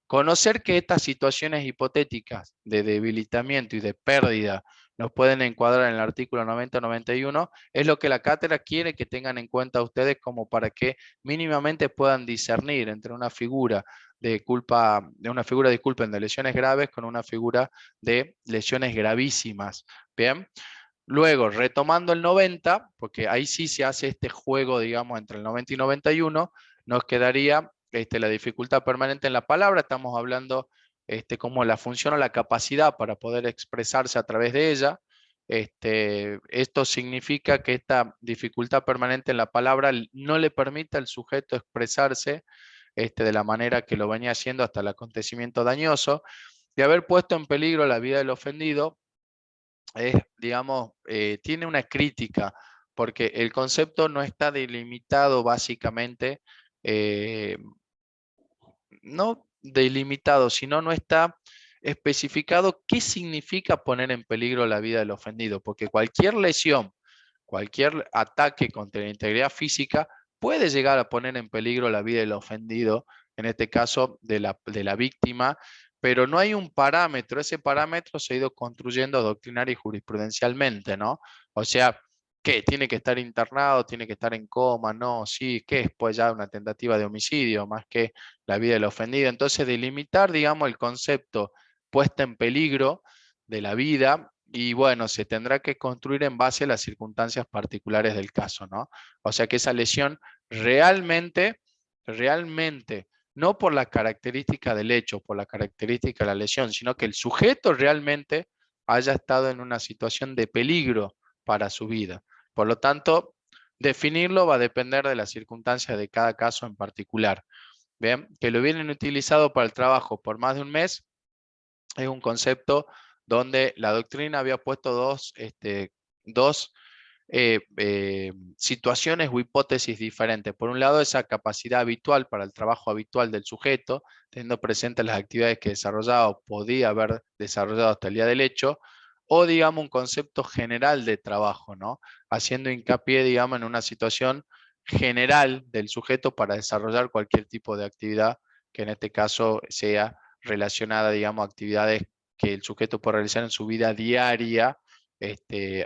Conocer que estas situaciones hipotéticas de debilitamiento y de pérdida nos pueden encuadrar en el artículo 90-91 es lo que la cátedra quiere que tengan en cuenta ustedes como para que mínimamente puedan discernir entre una figura de culpa, disculpen, de lesiones graves con una figura de lesiones gravísimas. Bien. Luego, retomando el 90, porque ahí sí se hace este juego, digamos, entre el 90 y 91, nos quedaría la dificultad permanente en la palabra. Estamos hablando como la función o la capacidad para poder expresarse a través de ella. Esto significa que esta dificultad permanente en la palabra no le permite al sujeto expresarse de la manera que lo venía haciendo hasta el acontecimiento dañoso, de haber puesto en peligro la vida del ofendido. Digamos, tiene una crítica, porque el concepto no está delimitado básicamente, no delimitado, sino no está especificado qué significa poner en peligro la vida del ofendido, porque cualquier lesión, cualquier ataque contra la integridad física puede llegar a poner en peligro la vida del ofendido, en este caso de la víctima, pero no hay un parámetro. Ese parámetro se ha ido construyendo doctrinaria y jurisprudencialmente, ¿no? O sea, ¿qué? ¿Tiene que estar internado? ¿Tiene que estar en coma? No, sí, ¿qué es? Pues ya una tentativa de homicidio, más que la vida del ofendido. Entonces, delimitar, digamos, el concepto puesta en peligro de la vida, y bueno, se tendrá que construir en base a las circunstancias particulares del caso, ¿no? O sea, que esa lesión realmente, no por la característica del hecho, por la característica de la lesión, sino que el sujeto realmente haya estado en una situación de peligro para su vida. Por lo tanto, definirlo va a depender de las circunstancias de cada caso en particular. Bien, que lo vienen utilizado para el trabajo por más de un mes es un concepto donde la doctrina había puesto dos situaciones o hipótesis diferentes. Por un lado, esa capacidad habitual para el trabajo habitual del sujeto, teniendo presentes las actividades que desarrollaba o podía haber desarrollado hasta el día del hecho, o digamos un concepto general de trabajo, ¿no? Haciendo hincapié, digamos, en una situación general del sujeto para desarrollar cualquier tipo de actividad que en este caso sea relacionada, digamos, a actividades que el sujeto puede realizar en su vida diaria,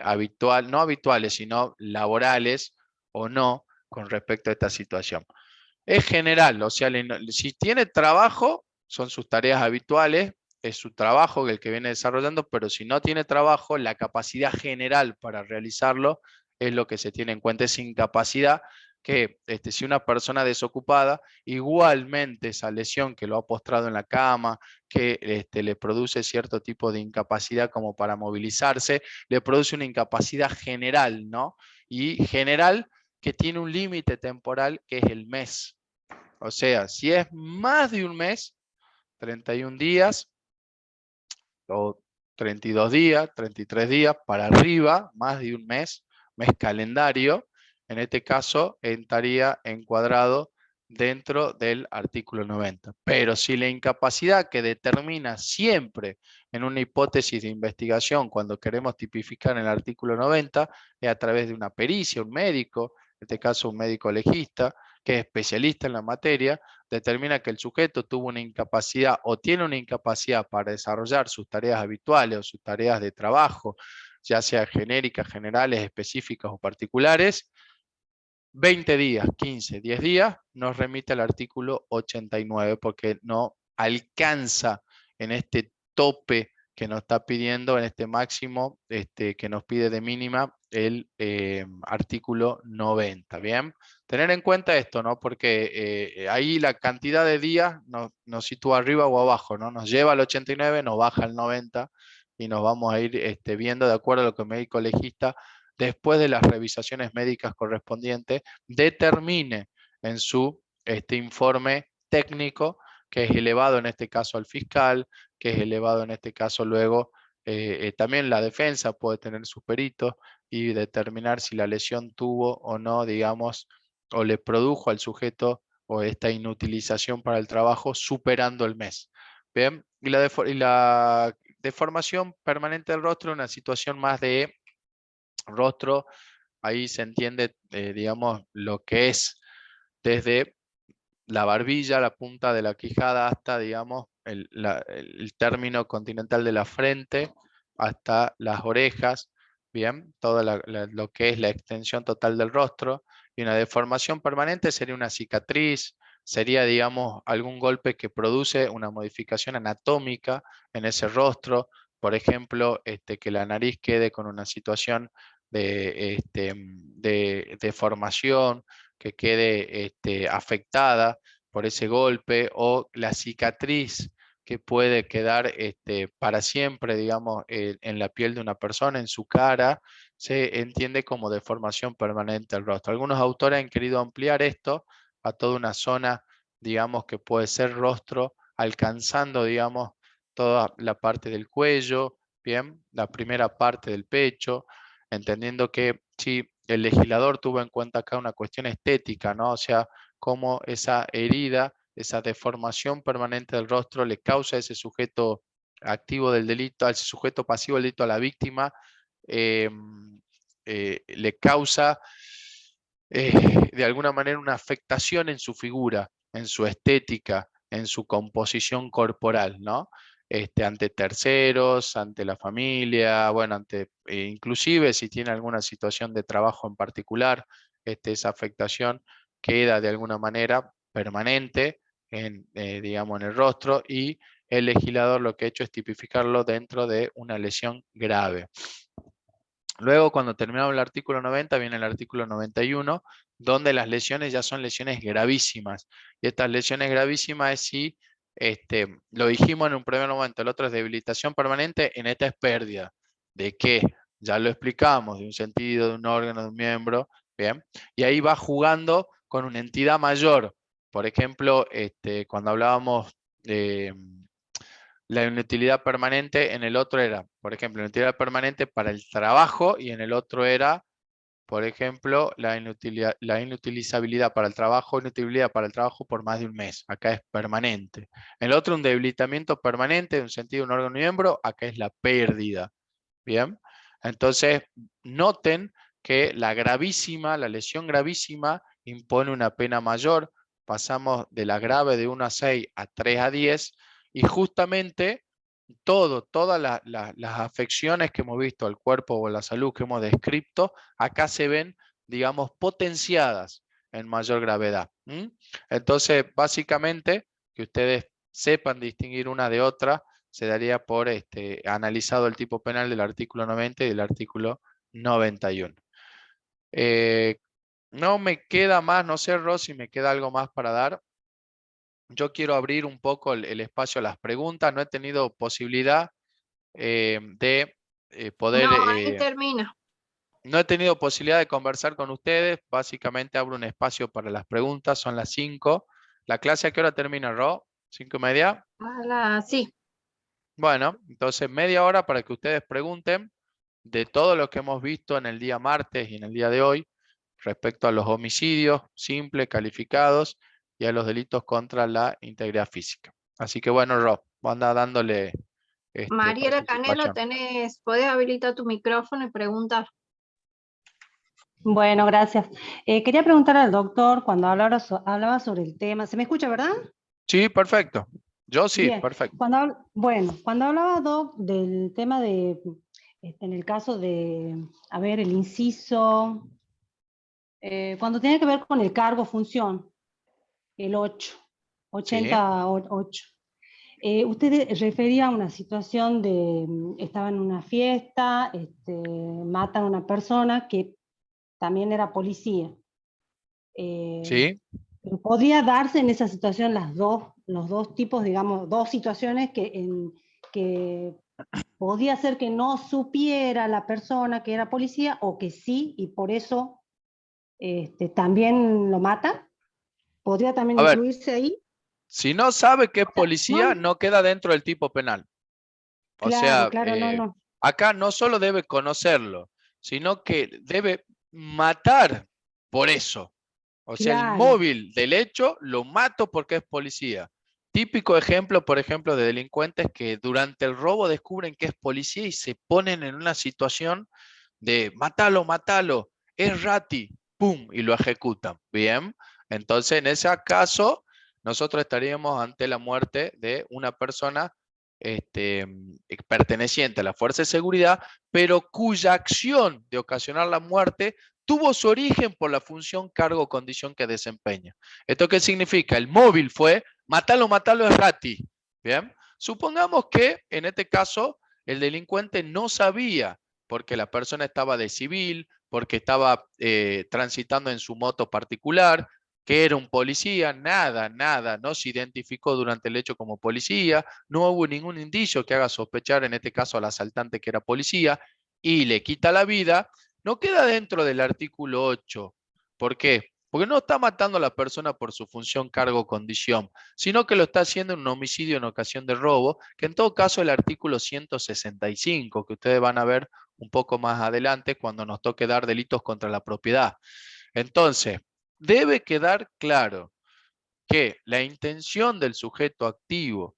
habitual, no habituales, sino laborales o no, con respecto a esta situación. Es general, o sea, si tiene trabajo, son sus tareas habituales, es su trabajo el que viene desarrollando, pero si no tiene trabajo, la capacidad general para realizarlo es lo que se tiene en cuenta, esa incapacidad que si una persona desocupada, igualmente esa lesión que lo ha postrado en la cama, que le produce cierto tipo de incapacidad como para movilizarse, le produce una incapacidad general, ¿no? Y general que tiene un límite temporal que es el mes. O sea, si es más de un mes, 31 días o 32 días, 33 días para arriba, más de un mes calendario, en este caso entraría encuadrado dentro del artículo 90. Pero si la incapacidad que determina siempre en una hipótesis de investigación, cuando queremos tipificar en el artículo 90, es a través de una pericia, un médico, en este caso un médico legista, que es especialista en la materia, determina que el sujeto tuvo una incapacidad o tiene una incapacidad para desarrollar sus tareas habituales o sus tareas de trabajo, ya sea genéricas, generales, específicas o particulares, 20 días, 15, 10 días, nos remite al artículo 89 porque no alcanza en este tope que nos está pidiendo, en este máximo que nos pide de mínima el artículo 90. Bien, tener en cuenta esto, ¿no? Porque ahí la cantidad de días nos sitúa arriba o abajo, ¿no? Nos lleva al 89, nos baja al 90 y nos vamos a ir viendo de acuerdo a lo que el médico legista, después de las revisaciones médicas correspondientes, determine en su informe técnico, que es elevado en este caso al fiscal, que es elevado en este caso luego, también la defensa puede tener sus peritos y determinar si la lesión tuvo o no, digamos, o le produjo al sujeto o esta inutilización para el trabajo superando el mes. Bien, y la deformación permanente del rostro, una situación más de rostro, ahí se entiende, digamos, lo que es desde la barbilla, la punta de la quijada, hasta, digamos, el término continental de la frente, hasta las orejas, bien, todo lo que es la extensión total del rostro. Y una deformación permanente sería una cicatriz, sería, digamos, algún golpe que produce una modificación anatómica en ese rostro. Por ejemplo, que la nariz quede con una situación de deformación, que quede afectada por ese golpe, o la cicatriz que puede quedar para siempre, digamos, en la piel de una persona, en su cara, se entiende como deformación permanente del rostro. Algunos autores han querido ampliar esto a toda una zona, digamos, que puede ser rostro, alcanzando, digamos, toda la parte del cuello, bien, la primera parte del pecho, entendiendo que si el legislador tuvo en cuenta acá una cuestión estética, ¿no? O sea, cómo esa herida, esa deformación permanente del rostro le causa a ese sujeto activo del delito, a ese sujeto pasivo del delito, a la víctima, eh, le causa de alguna manera una afectación en su figura, en su estética, en su composición corporal, ¿no? Ante terceros, ante la familia, bueno, inclusive si tiene alguna situación de trabajo en particular, esa afectación queda de alguna manera permanente digamos, en el rostro, y el legislador lo que ha hecho es tipificarlo dentro de una lesión grave. Luego, cuando terminamos el artículo 90, viene el artículo 91, donde las lesiones ya son lesiones gravísimas. Y estas lesiones gravísimas es si, lo dijimos en un primer momento, el otro es debilitación permanente, en esta es pérdida. ¿De qué? Ya lo explicamos, de un sentido, de un órgano, de un miembro, ¿bien? Y ahí va jugando con una entidad mayor. Por ejemplo, cuando hablábamos de la inutilidad permanente, en el otro era, por ejemplo, inutilidad permanente para el trabajo, y en el otro era, por ejemplo, la inutilizabilidad para el trabajo, inutilidad para el trabajo por más de un mes. Acá es permanente. En el otro, un debilitamiento permanente, en un sentido, un órgano miembro, acá es la pérdida. Bien, entonces noten que la lesión gravísima impone una pena mayor. Pasamos de la grave de 1 a 6 a 3 a 10, y justamente todas las afecciones que hemos visto al cuerpo o a la salud que hemos descrito, acá se ven, digamos, potenciadas en mayor gravedad. Entonces, básicamente, que ustedes sepan distinguir una de otra, se daría por analizado el tipo penal del artículo 90 y del artículo 91. No me queda más, no sé, Rosy, me queda algo más para dar. Yo quiero abrir un poco el espacio a las preguntas. No he tenido posibilidad de poder... No, ahí termina. no he tenido posibilidad de conversar con ustedes. Básicamente abro un espacio para las preguntas. Son las 5. ¿La clase a qué hora termina, Ro? ¿5:30? Sí, Bueno, entonces media hora para que ustedes pregunten de todo lo que hemos visto en el día martes y en el día de hoy respecto a los homicidios simples, calificados y a los delitos contra la integridad física. Así que bueno, Rob, anda dándole Mariela Canelo, participación. podés habilitar tu micrófono y preguntar. Bueno, gracias. Quería preguntar al doctor cuando hablaba sobre el tema. ¿Se me escucha, verdad? Sí, perfecto. Yo sí, Bien. perfecto. Cuando hablaba, Doc, del tema de, en el caso de, a ver, el inciso, cuando tiene que ver con el cargo-función, el 8, Sí, 88. Usted refería a una situación de, estaba en una fiesta, matan a una persona que también era policía. sí. Pero podría darse en esa situación los dos tipos, digamos, dos situaciones que podía ser que no supiera la persona que era policía o que sí, y por eso también lo mata. ¿Podría también A ver, incluirse ahí? si no sabe que es O sea, policía, no, no queda dentro del tipo penal. O claro, sea, claro, no, no. acá no solo debe conocerlo, sino que debe matar por eso. O sea, el Claro, móvil del hecho lo mato porque es policía. Típico ejemplo, por ejemplo, de delincuentes que durante el robo descubren que es policía y se ponen en una situación de matalo, matalo, es Rati, pum, y lo ejecutan. Bien, entonces en ese caso nosotros estaríamos ante la muerte de una persona perteneciente a la fuerza de seguridad, pero cuya acción de ocasionar la muerte tuvo su origen por la función, cargo o condición que desempeña. ¿Esto qué significa? El móvil fue matalo, matalo, es Rati. Bien, supongamos que en este caso el delincuente no sabía porque la persona estaba de civil, porque estaba transitando en su moto particular, que era un policía, nada, no se identificó durante el hecho como policía, no hubo ningún indicio que haga sospechar en este caso al asaltante que era policía y le quita la vida, no queda dentro del artículo 8. ¿Por qué? Porque no está matando a la persona por su función, cargo o condición, sino que lo está haciendo en un homicidio en ocasión de robo, que en todo caso el artículo 165, que ustedes van a ver un poco más adelante cuando nos toque dar delitos contra la propiedad. Entonces, debe quedar claro que la intención del sujeto activo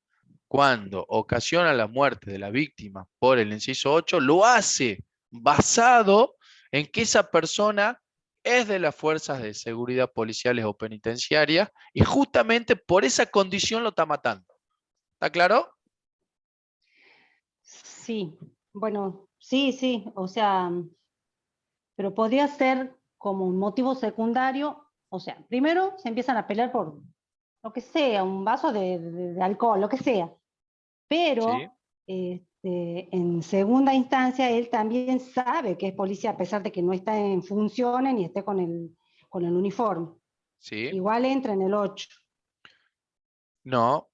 cuando ocasiona la muerte de la víctima por el inciso 8 lo hace basado en que esa persona es de las fuerzas de seguridad policiales o penitenciarias y justamente por esa condición lo está matando. ¿Está claro? sí. Bueno, sí, sí. O sea, pero podría ser como un motivo secundario. O sea, primero se empiezan a pelear por lo que sea, un vaso de alcohol, lo que sea. Sí, Pero en segunda instancia él también sabe que es policía, a pesar de que no está en funciones ni esté con el uniforme. sí. Igual entra en el 8, No,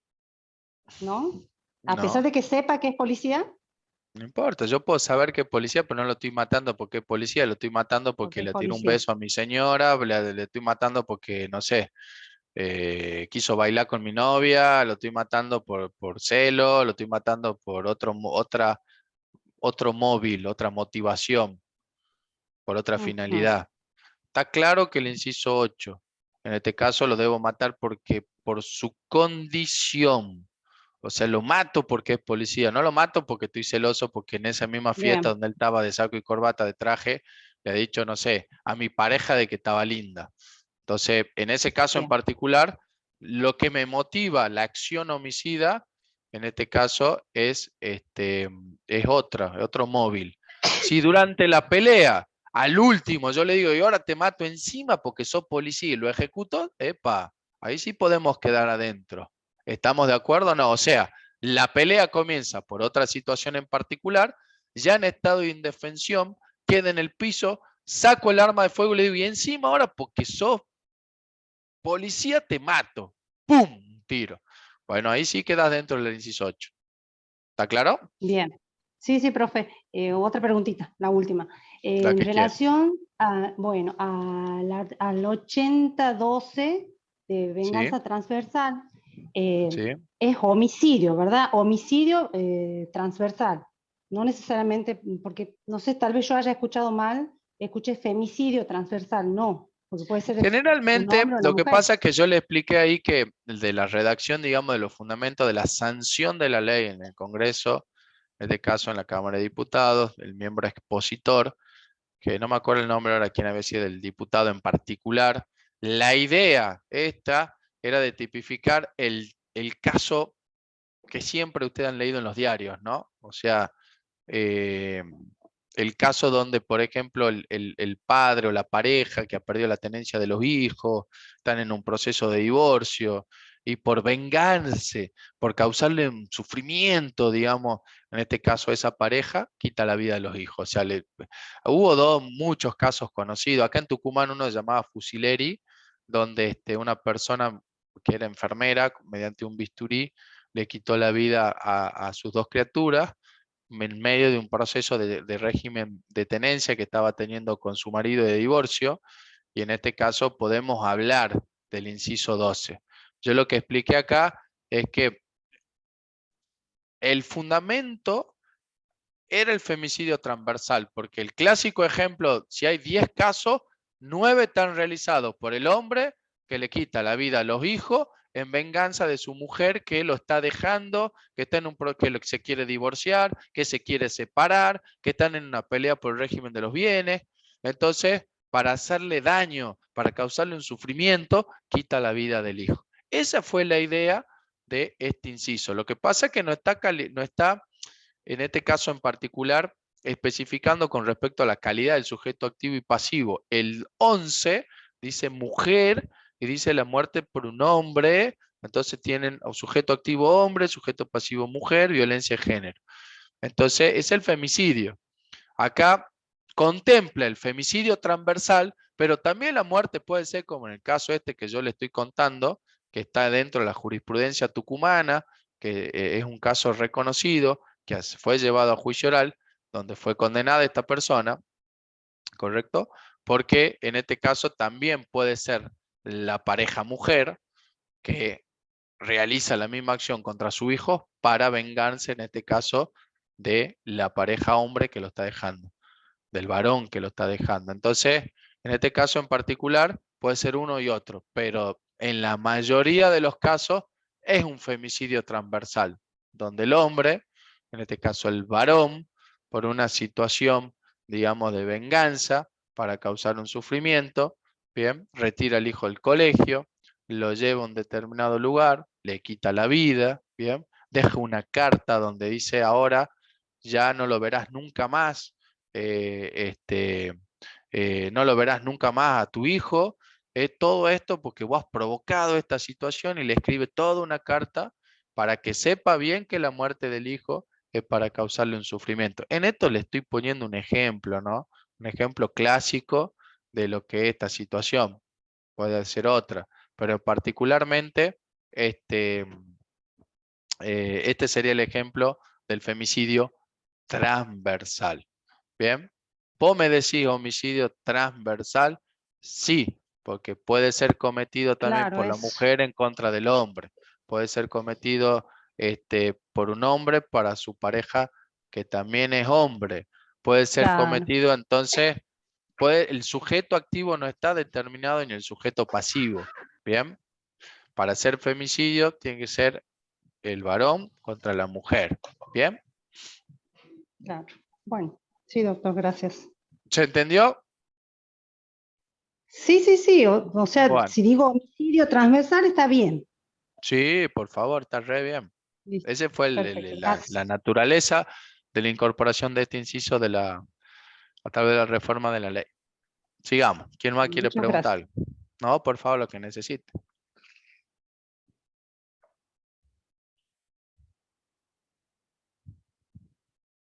¿no? A pesar no. de que sepa que es policía, No importa, yo puedo saber que es policía, pero no lo estoy matando porque es policía, lo estoy matando porque porque es le tiró un policía. beso a mi señora, le estoy matando porque, no sé, quiso bailar con mi novia, lo estoy matando por celo, lo estoy matando por otro móvil, otra motivación, por otra Ujú. finalidad. Está claro que el inciso 8, en este caso lo debo matar porque por su condición. O sea, lo mato porque es policía, no lo mato porque estoy celoso, porque en esa misma fiesta Bien, donde él estaba de saco y corbata, de traje, le he dicho, no sé, a mi pareja de que estaba linda. Entonces, en ese caso en bien, particular, lo que me motiva la acción homicida, en este caso, es otro móvil. Si durante la pelea, al último, yo le digo, y ahora te mato encima porque sos policía y lo ejecuto, epa, ahí sí podemos quedar adentro. ¿Estamos de acuerdo o no? O sea, la pelea comienza por otra situación en particular, ya en estado de indefensión, queda en el piso, saco el arma de fuego y le digo, y encima ahora porque sos policía te mato. ¡Pum! Un tiro. Bueno, ahí sí quedas dentro del inciso 8. ¿Está claro? Bien. Sí, sí, profe. Otra preguntita, la última. La En que quieras. relación bueno, al 80-12 de Sí, venganza transversal, sí. es homicidio, ¿verdad? Homicidio transversal. No necesariamente, porque, no sé, tal vez yo haya escuchado mal, escuché femicidio transversal, no, porque puede ser un Generalmente, hombre o una lo que mujer. pasa es que yo le expliqué ahí que el de la redacción, digamos, de los fundamentos de la sanción de la ley en el Congreso, en este caso en la Cámara de Diputados, el miembro expositor, que no me acuerdo el nombre ahora quién había sido el diputado en particular, la idea esta era de tipificar el caso que siempre ustedes han leído en los diarios, ¿no? O sea, eh, el caso donde, por ejemplo, el padre o la pareja que ha perdido la tenencia de los hijos, están en un proceso de divorcio y por vengarse, por causarle un sufrimiento, digamos, en este caso a esa pareja, quita la vida de los hijos. O sea, hubo muchos casos conocidos. Acá en Tucumán uno se llamaba Fusileri, donde una persona que era enfermera, mediante un bisturí, le quitó la vida a sus dos criaturas en medio de un proceso de régimen de tenencia que estaba teniendo con su marido de divorcio, y en este caso podemos hablar del inciso 12. Yo lo que expliqué acá es que el fundamento era el femicidio transversal, porque el clásico ejemplo, si hay 10 casos, 9 están realizados por el hombre que le quita la vida a los hijos en venganza de su mujer que lo está dejando, que está en que se quiere divorciar, que se quiere separar, que están en una pelea por el régimen de los bienes. Entonces, para hacerle daño, para causarle un sufrimiento, quita la vida del hijo. Esa fue la idea de este inciso. Lo que pasa es que no está en este caso en particular, especificando con respecto a la calidad del sujeto activo y pasivo. El 11 dice mujer y dice la muerte por un hombre, entonces tienen sujeto activo hombre, sujeto pasivo mujer, violencia de género. Entonces es el femicidio. Acá contempla el femicidio transversal, pero también la muerte puede ser como en el caso este que yo le estoy contando, que está dentro de la jurisprudencia tucumana, que es un caso reconocido, que fue llevado a juicio oral, donde fue condenada esta persona, ¿correcto? Porque en este caso también puede ser la pareja mujer que realiza la misma acción contra su hijo para vengarse, en este caso, de la pareja hombre que lo está dejando, del varón que lo está dejando. Entonces, en este caso en particular, puede ser uno y otro, pero en la mayoría de los casos es un femicidio transversal, donde el hombre, en este caso el varón, por una situación, digamos, de venganza, para causar un sufrimiento, bien, retira al hijo del colegio, lo lleva a un determinado lugar, le quita la vida, bien, deja una carta donde dice ahora ya no lo verás nunca más, no lo verás nunca más a tu hijo, todo esto porque vos has provocado esta situación, y le escribe toda una carta para que sepa bien que la muerte del hijo es para causarle un sufrimiento. En esto le estoy poniendo un ejemplo, ¿no? Un ejemplo clásico de lo que es esta situación. Puede ser otra, pero particularmente este sería el ejemplo del femicidio transversal. Bien, ¿vos me decís homicidio transversal? Sí, porque puede ser cometido también Claro, por la es, mujer en contra del hombre. Puede ser cometido por un hombre para su pareja que también es hombre. Puede ser claro. cometido entonces, el sujeto activo no está determinado en el sujeto pasivo. Bien, para ser femicidio tiene que ser el varón contra la mujer. Bien, Claro. Bueno, sí, doctor, gracias. ¿se entendió? Sí, sí, sí. O sea, Bueno. si digo homicidio transversal, está bien. Sí, por favor, está re bien. Listo. Ese fue Perfecto. la Gracias. naturaleza de la incorporación de este inciso a través de la reforma de la ley. Sigamos. ¿Quién más quiere Muchas gracias. preguntar? No, por favor, lo que necesite.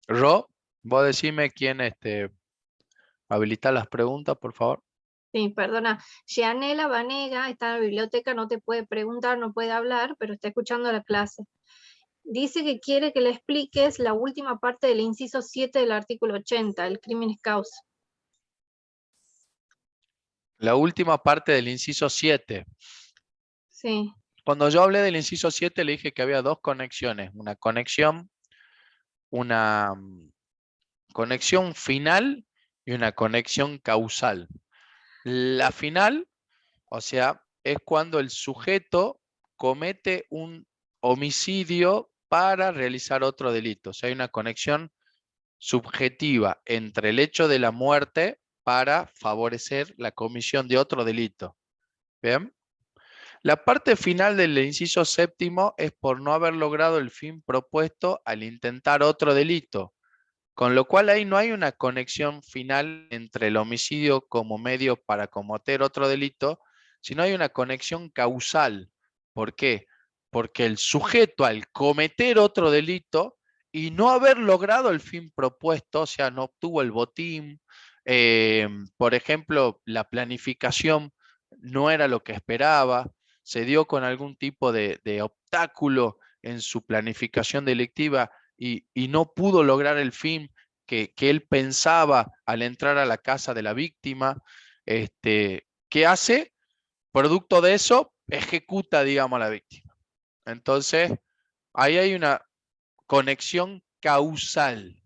Ro, vos decime quién Habilitar las preguntas, por favor. Sí, perdona. Gianela Vanega está en la biblioteca, no te puede preguntar, no puede hablar, pero está escuchando la clase. Dice que quiere que le expliques la última parte del inciso 7 del artículo 80, el crimen es causa. La última parte del inciso 7. Sí, Cuando yo hablé del inciso 7, le dije que había dos conexiones. Una conexión final y una conexión causal. La final, o sea, es cuando el sujeto comete un homicidio para realizar otro delito. O sea, hay una conexión subjetiva entre el hecho de la muerte para favorecer la comisión de otro delito. ¿Bien? La parte final del inciso séptimo es por no haber logrado el fin propuesto al intentar otro delito, con lo cual ahí no hay una conexión final entre el homicidio como medio para cometer otro delito, sino hay una conexión causal. ¿Por qué? Porque el sujeto al cometer otro delito y no haber logrado el fin propuesto, o sea, no obtuvo el botín, por ejemplo, la planificación no era lo que esperaba, se dio con algún tipo de obstáculo en su planificación delictiva y no pudo lograr el fin que él pensaba al entrar a la casa de la víctima, ¿qué hace? Producto de eso, ejecuta, digamos, a la víctima. Entonces, ahí hay una conexión causal,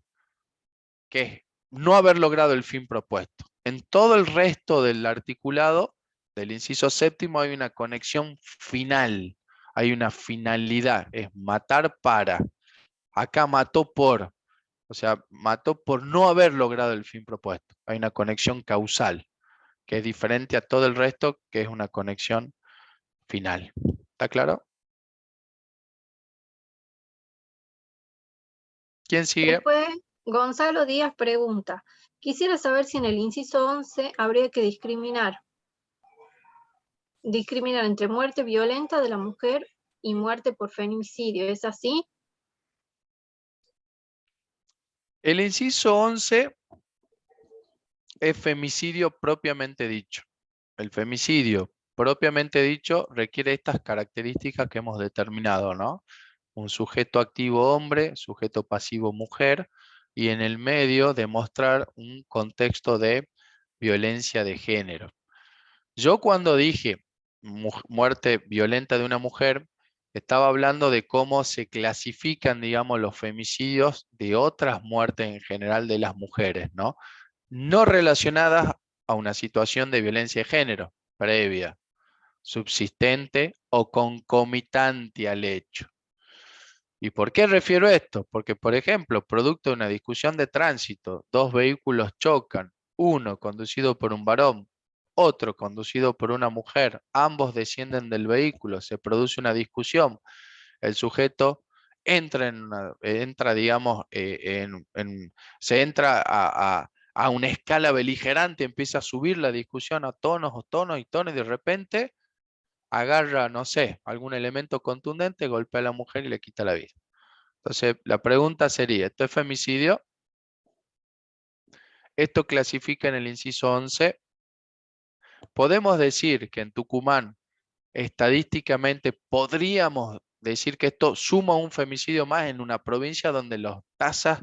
que es no haber logrado el fin propuesto. En todo el resto del articulado del inciso séptimo hay una conexión final, hay una finalidad, es matar para. Acá mató por, o sea, mató por no haber logrado el fin propuesto. Hay una conexión causal, que es diferente a todo el resto, que es una conexión final. ¿Está claro? ¿Quién sigue? después Gonzalo Díaz pregunta, quisiera saber si en el inciso 11 habría que discriminar entre muerte violenta de la mujer y muerte por femicidio, ¿es así? El inciso 11 es femicidio propiamente dicho. El femicidio propiamente dicho requiere estas características que hemos determinado, ¿no? Un sujeto activo hombre, sujeto pasivo mujer, y en el medio demostrar un contexto de violencia de género. Yo cuando dije muerte violenta de una mujer, estaba hablando de cómo se clasifican, digamos, los femicidios de otras muertes en general de las mujeres, ¿no? No relacionadas a una situación de violencia de género previa, subsistente o concomitante al hecho. ¿Y por qué refiero a esto? Porque, por ejemplo, producto de una discusión de tránsito, dos vehículos chocan, uno conducido por un varón, otro conducido por una mujer, ambos descienden del vehículo, se produce una discusión, el sujeto digamos, se entra a una escala beligerante, empieza a subir la discusión a tonos y de repente agarra, no sé, algún elemento contundente, golpea a la mujer y le quita la vida. Entonces, la pregunta sería, ¿esto es femicidio? Esto clasifica en el inciso 11. Podemos decir que en Tucumán, estadísticamente, podríamos decir que esto suma un femicidio más en una provincia donde las tasas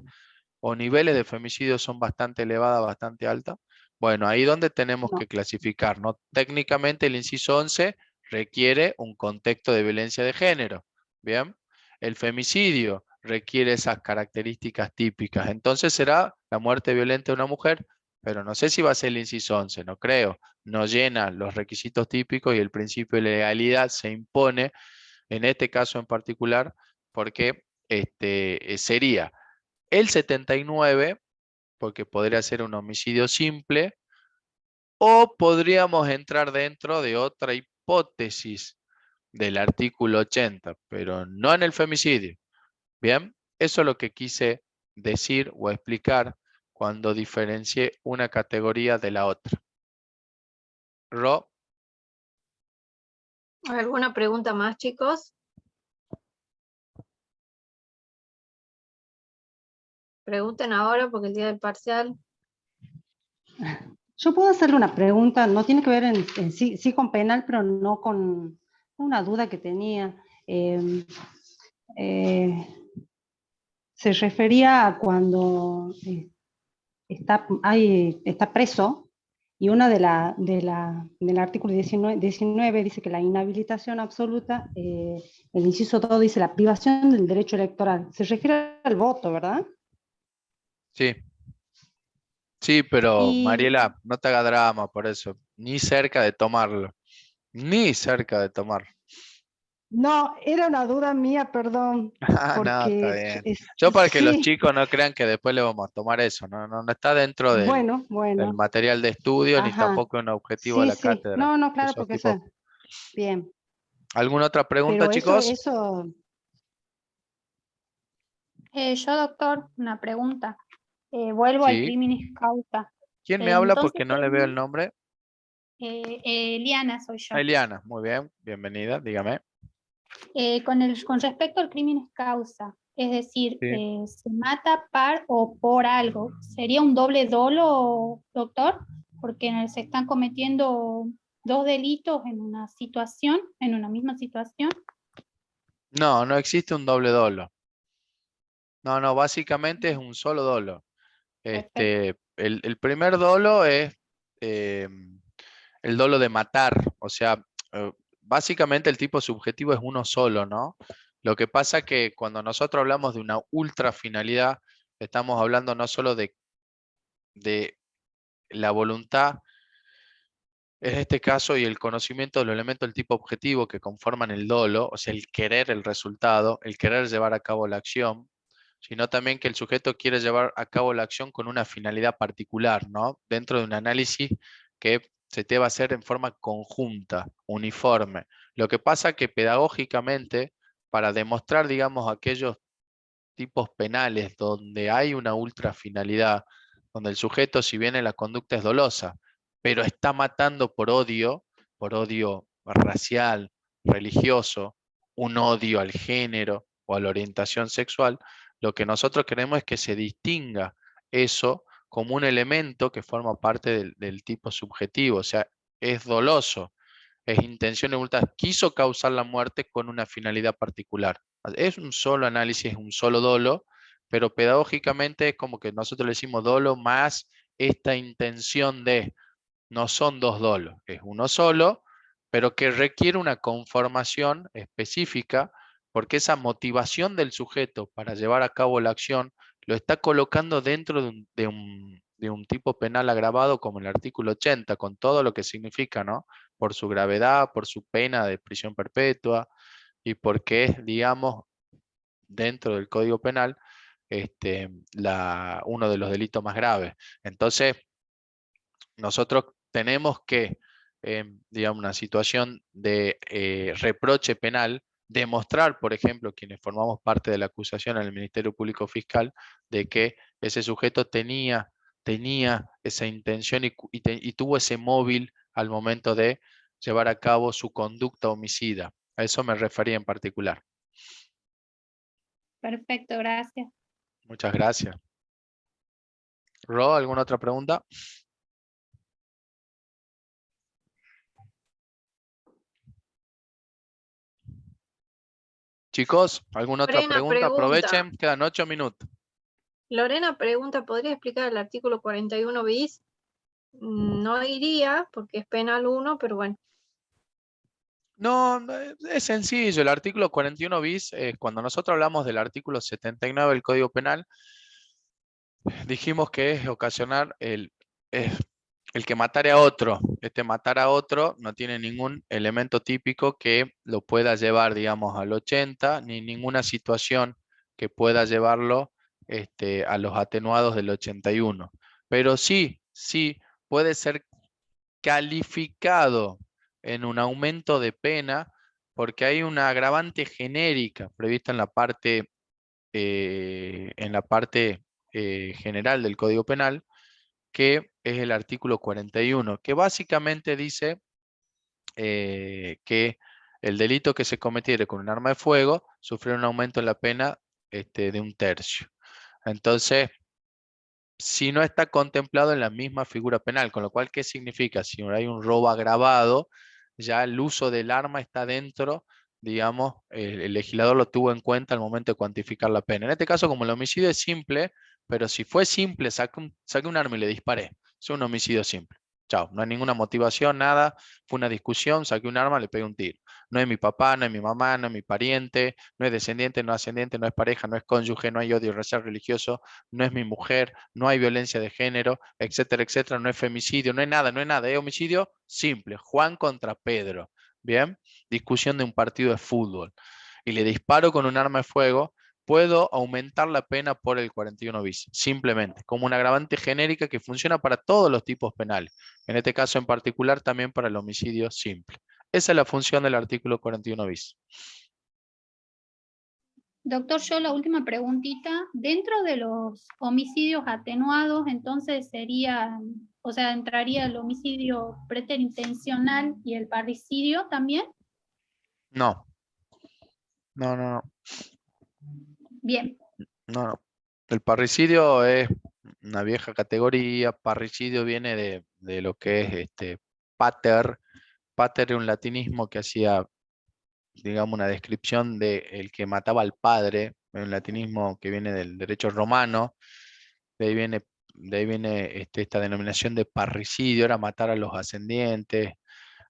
o niveles de femicidio son bastante elevadas, bastante altas. Bueno, ahí donde tenemos No. que clasificar, ¿no? Técnicamente el inciso 11 requiere un contexto de violencia de género. Bien, el femicidio requiere esas características típicas. Entonces será la muerte violenta de una mujer, pero no sé si va a ser el inciso 11, no creo. No llena los requisitos típicos y el principio de legalidad se impone en este caso en particular porque sería el 79, porque podría ser un homicidio simple, o podríamos entrar dentro de otra hipótesis del artículo 80, pero no en el femicidio. Bien, eso es lo que quise decir o explicar cuando diferencié una categoría de la otra. Ro, ¿Alguna pregunta más, chicos? Pregunten ahora porque el día del parcial. Yo puedo hacerle una pregunta, no tiene que ver en sí, sí con penal, pero no con una duda que tenía. Se refería a cuando está preso y una del artículo 19 dice que la inhabilitación absoluta, el inciso 2 dice la privación del derecho electoral. Se refiere al voto, ¿verdad? Sí, sí, pero Y Mariela, no te haga drama por eso. Ni cerca de tomarlo. Ni cerca de tomarlo. no, era una duda mía, perdón, Ah, no, está porque bien. Yo para que los sí, chicos no crean que después le vamos a tomar eso. No, no, no está dentro bueno, del bueno, material de estudio ni ajá, tampoco un objetivo de sí, la sí, cátedra. no, no, claro, Esos porque eso, tipos. bien, ¿Alguna otra pregunta, pero chicos? Yo, doctor, una pregunta. Vuelvo al Sí. criminis causa. ¿Quién me habla Entonces, porque no le veo el nombre? Liana soy yo. Eliana, muy bien, bienvenida, dígame. Con respecto al criminis causa, es decir, Sí. se mata par o por algo, ¿sería un doble dolo, doctor? Porque se están cometiendo dos delitos en una situación, en una misma situación. No, no existe un doble dolo. No, no, básicamente es un solo dolo. Perfecto. El primer dolo es eh, el dolo de matar. O sea, básicamente el tipo subjetivo es uno solo, ¿no? Lo que pasa que cuando nosotros hablamos de una ultra finalidad, estamos hablando no solo de la voluntad, en este caso, y el conocimiento de los elementos del tipo objetivo que conforman el dolo, o sea, el querer el resultado, el querer llevar a cabo la acción, sino también que el sujeto quiere llevar a cabo la acción con una finalidad particular, ¿no? Dentro de un análisis que se te va a hacer en forma conjunta, uniforme. Lo que pasa que pedagógicamente, para demostrar, digamos, aquellos tipos penales donde hay una ultrafinalidad, donde el sujeto, si bien en la conducta es dolosa, pero está matando por odio racial, religioso, un odio al género o a la orientación sexual, lo que nosotros queremos es que se distinga eso como un elemento que forma parte del tipo subjetivo, o sea, es doloso, es intención oculta, quiso causar la muerte con una finalidad particular. Es un solo análisis, un solo dolo, pero pedagógicamente es como que nosotros le decimos dolo más esta intención de, no son dos dolos, es uno solo, pero que requiere una conformación específica porque esa motivación del sujeto para llevar a cabo la acción lo está colocando dentro de un tipo penal agravado como el artículo 80, con todo lo que significa, ¿no? Por su gravedad, por su pena de prisión perpetua y porque es, digamos, dentro del Código Penal, uno de los delitos más graves. Entonces, nosotros tenemos que, digamos, una situación de reproche penal, demostrar, por ejemplo, quienes formamos parte de la acusación en el Ministerio Público Fiscal, de que ese sujeto tenía esa intención y tuvo ese móvil al momento de llevar a cabo su conducta homicida. A eso me refería en particular. Perfecto, gracias. Muchas gracias. Ro, ¿alguna otra pregunta? Chicos, ¿alguna otra Lorena pregunta? pregunta, Aprovechen, quedan 8 minutos. Lorena pregunta, ¿podría explicar el artículo 41 bis? No iría porque es penal 1, pero bueno. No, es sencillo. El artículo 41 bis, cuando nosotros hablamos del artículo 79 del Código Penal, dijimos que es ocasionar el que matare a otro. Este matar a otro no tiene ningún elemento típico que lo pueda llevar, digamos, al 80, ni ninguna situación que pueda llevarlo a los atenuados del 81. Pero sí puede ser calificado en un aumento de pena porque hay una agravante genérica prevista en la parte general del Código Penal, que es el artículo 41, que básicamente dice que el delito que se cometiere con un arma de fuego sufre un aumento en la pena de 1/3. Entonces, si no está contemplado en la misma figura penal, con lo cual, ¿qué significa? Si hay un robo agravado, ya el uso del arma está dentro, digamos, el legislador lo tuvo en cuenta al momento de cuantificar la pena. En este caso, como el homicidio es simple, pero si fue simple, saqué un arma y le disparé, es un homicidio simple. Chao, no hay ninguna motivación, nada, fue una discusión, saqué un arma, le pegué un tiro. No es mi papá, no es mi mamá, no es mi pariente, no es descendiente, no es ascendiente, no es pareja, no es cónyuge, no hay odio racial religioso, no es mi mujer, no hay violencia de género, etcétera, etcétera, no es femicidio, no es nada, es homicidio simple, Juan contra Pedro, ¿bien? Discusión de un partido de fútbol, y le disparo con un arma de fuego, puedo aumentar la pena por el 41 bis, simplemente, como una agravante genérica que funciona para todos los tipos penales, en este caso en particular también para el homicidio simple. Esa es la función del artículo 41 bis. Doctor, yo la última preguntita. Dentro de los homicidios atenuados, entonces sería, o sea, entraría el homicidio preterintencional y el parricidio también. No, no. Bien, No. El parricidio es una vieja categoría. Parricidio viene de lo que es pater. Pater es un latinismo que hacía, digamos, una descripción de el que mataba al padre, un latinismo que viene del derecho romano. De ahí viene esta denominación de parricidio, era matar a los ascendientes.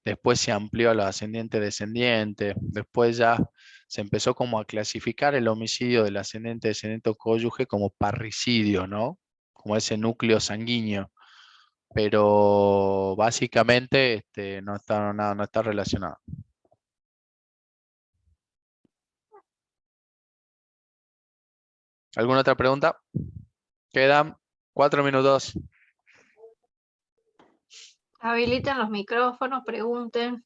Después se amplió a los ascendientes descendientes, después ya se empezó como a clasificar el homicidio del ascendente descendiente o cónyuge como parricidio, ¿no? Como ese núcleo sanguíneo, pero básicamente no está relacionado. ¿Alguna otra pregunta? Quedan 4 minutos. Habiliten los micrófonos, pregunten.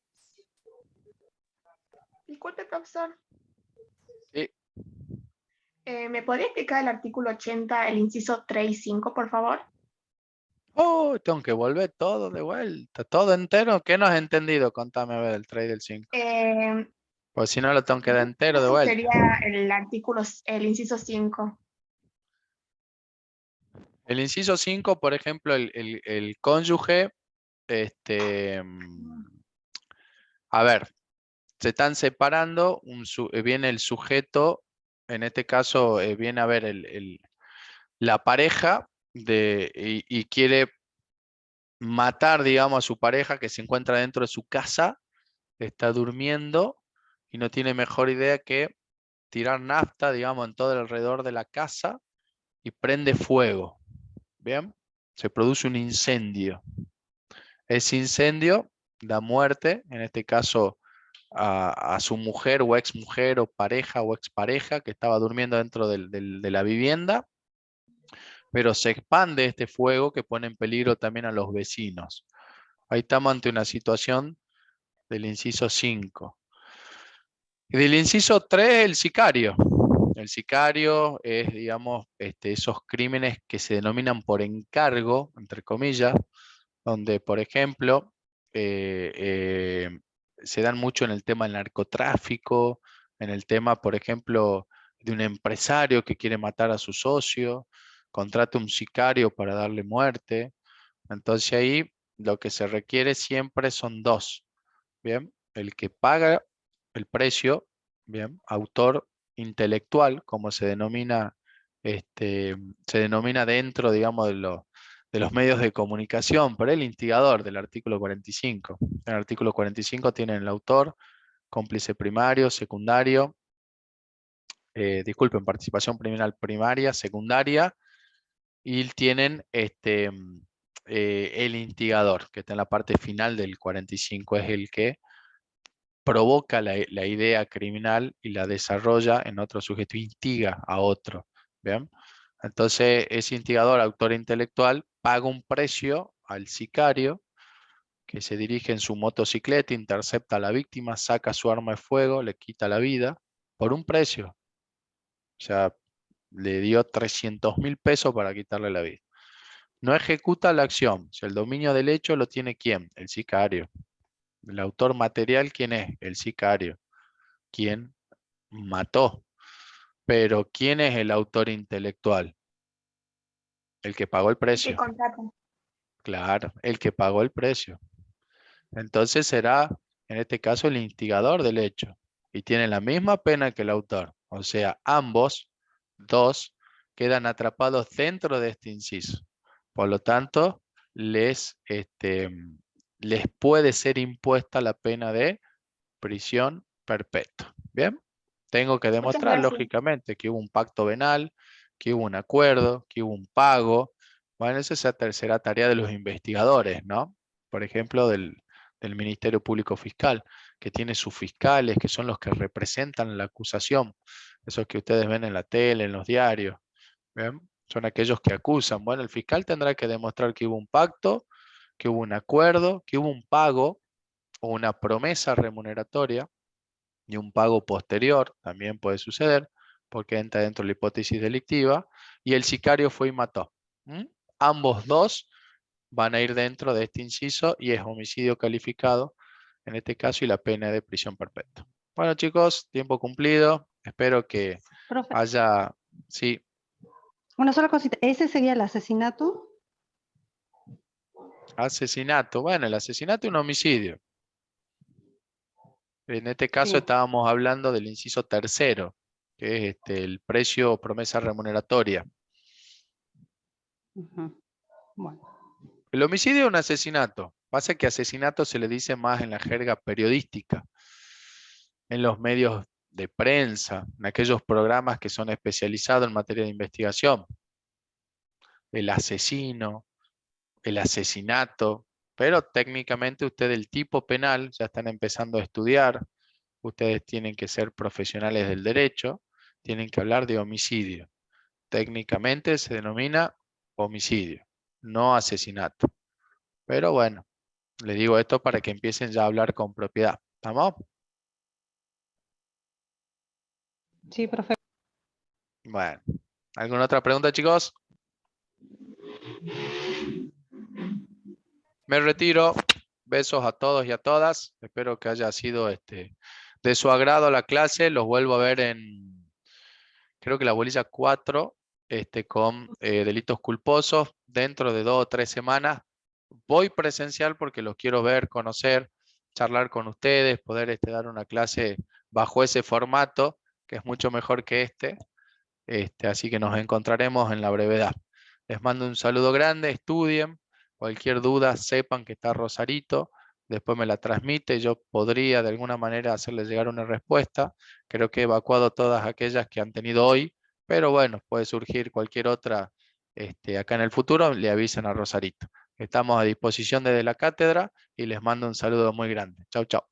Disculpe, profesor. Sí. ¿Me podría explicar el artículo 80, el inciso 3 y 5, por favor? Oh, tengo que volver todo de vuelta, todo entero. ¿Qué no has entendido? Contame a ver el 3 del 5. Pues si no lo tengo que dar entero de Ese vuelta. sería el inciso 5. El inciso 5, por ejemplo, el cónyuge, a ver, se están separando, viene el sujeto, en este caso viene a ver la pareja y quiere matar, digamos, a su pareja que se encuentra dentro de su casa, está durmiendo y no tiene mejor idea que tirar nafta, digamos, en todo el alrededor de la casa y prende fuego. ¿Bien? Se produce un incendio. Ese incendio da muerte, en este caso a su mujer o exmujer o pareja o expareja que estaba durmiendo dentro de la vivienda, pero se expande este fuego que pone en peligro también a los vecinos. Ahí estamos ante una situación del inciso 5. Y del inciso 3, el sicario. El sicario es, digamos, esos crímenes que se denominan por encargo, entre comillas, donde, por ejemplo, se dan mucho en el tema del narcotráfico, en el tema, por ejemplo, de un empresario que quiere matar a su socio, contrata un sicario para darle muerte. Entonces ahí lo que se requiere siempre son dos, ¿bien? El que paga el precio, ¿bien? Autor intelectual, como se denomina dentro, digamos, de los medios de comunicación, pero el instigador del artículo 45. En el artículo 45 tienen el autor, cómplice primario, secundario, disculpen, participación criminal primaria, secundaria, y tienen el instigador, que está en la parte final del 45, es el que provoca la idea criminal y la desarrolla en otro sujeto, instiga a otro. ¿Bien? Entonces, ese instigador, autor intelectual, paga un precio al sicario que se dirige en su motocicleta, intercepta a la víctima, saca su arma de fuego, le quita la vida por un precio. O sea, le dio 300.000 pesos para quitarle la vida. No ejecuta la acción. Si el dominio del hecho lo tiene ¿quién? El sicario. El autor material, ¿quién es? El sicario. ¿Quién mató? Pero ¿quién es el autor intelectual? El que pagó el Que precio. contratan. Claro, el que pagó el precio. Entonces será, en este caso, el instigador del hecho. Y tiene la misma pena que el autor. O sea, ambos, dos, quedan atrapados dentro de este inciso. Por lo tanto, les puede ser impuesta la pena de prisión perpetua. ¿Bien? Tengo que demostrar, gracias. lógicamente, que hubo un pacto venal, que hubo un acuerdo, que hubo un pago. Bueno, esa es la tercera tarea de los investigadores, ¿no? Por ejemplo, del Ministerio Público Fiscal, que tiene sus fiscales, que son los que representan la acusación. Esos que ustedes ven en la tele, en los diarios. ¿Bien? Son aquellos que acusan. Bueno, el fiscal tendrá que demostrar que hubo un pacto, que hubo un acuerdo, que hubo un pago o una promesa remuneratoria y un pago posterior, también puede suceder, porque entra dentro de la hipótesis delictiva, y el sicario fue y mató. Ambos dos van a ir dentro de este inciso y es homicidio calificado, en este caso, y la pena de prisión perpetua. Bueno, chicos, tiempo cumplido. Espero que Profe, haya... Sí, una sola cosita. ¿Ese sería el asesinato? asesinato. Bueno, el asesinato es un homicidio. En este caso Sí. estábamos hablando del inciso tercero, que es el precio o promesa remuneratoria. Ujú. Bueno. El homicidio es un asesinato. Pasa que asesinato se le dice más en la jerga periodística, en los medios de prensa, en aquellos programas que son especializados en materia de investigación. El asesino, el asesinato, pero técnicamente ustedes el tipo penal ya están empezando a estudiar, ustedes tienen que ser profesionales del derecho, tienen que hablar de homicidio. Técnicamente se denomina homicidio, no asesinato. Pero bueno, les digo esto para que empiecen ya a hablar con propiedad. ¿Estamos? Sí, profe. Bueno, ¿alguna otra pregunta, chicos? Me retiro. Besos a todos y a todas. Espero que haya sido de su agrado la clase. Los vuelvo a ver creo que la bolilla 4, con delitos culposos dentro de 2 o 3 semanas. Voy presencial porque los quiero ver, conocer, charlar con ustedes, poder dar una clase bajo ese formato, que es mucho mejor que así que nos encontraremos en la brevedad. Les mando un saludo grande, estudien, cualquier duda sepan que está Rosarito, después me la transmite, yo podría de alguna manera hacerles llegar una respuesta. Creo que he evacuado todas aquellas que han tenido hoy, pero bueno, puede surgir cualquier otra acá en el futuro, le avisan a Rosarito. Estamos a disposición desde la cátedra y les mando un saludo muy grande. Chau, chau.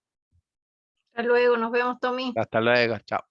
Hasta luego, nos vemos, Tommy. Hasta luego, chao.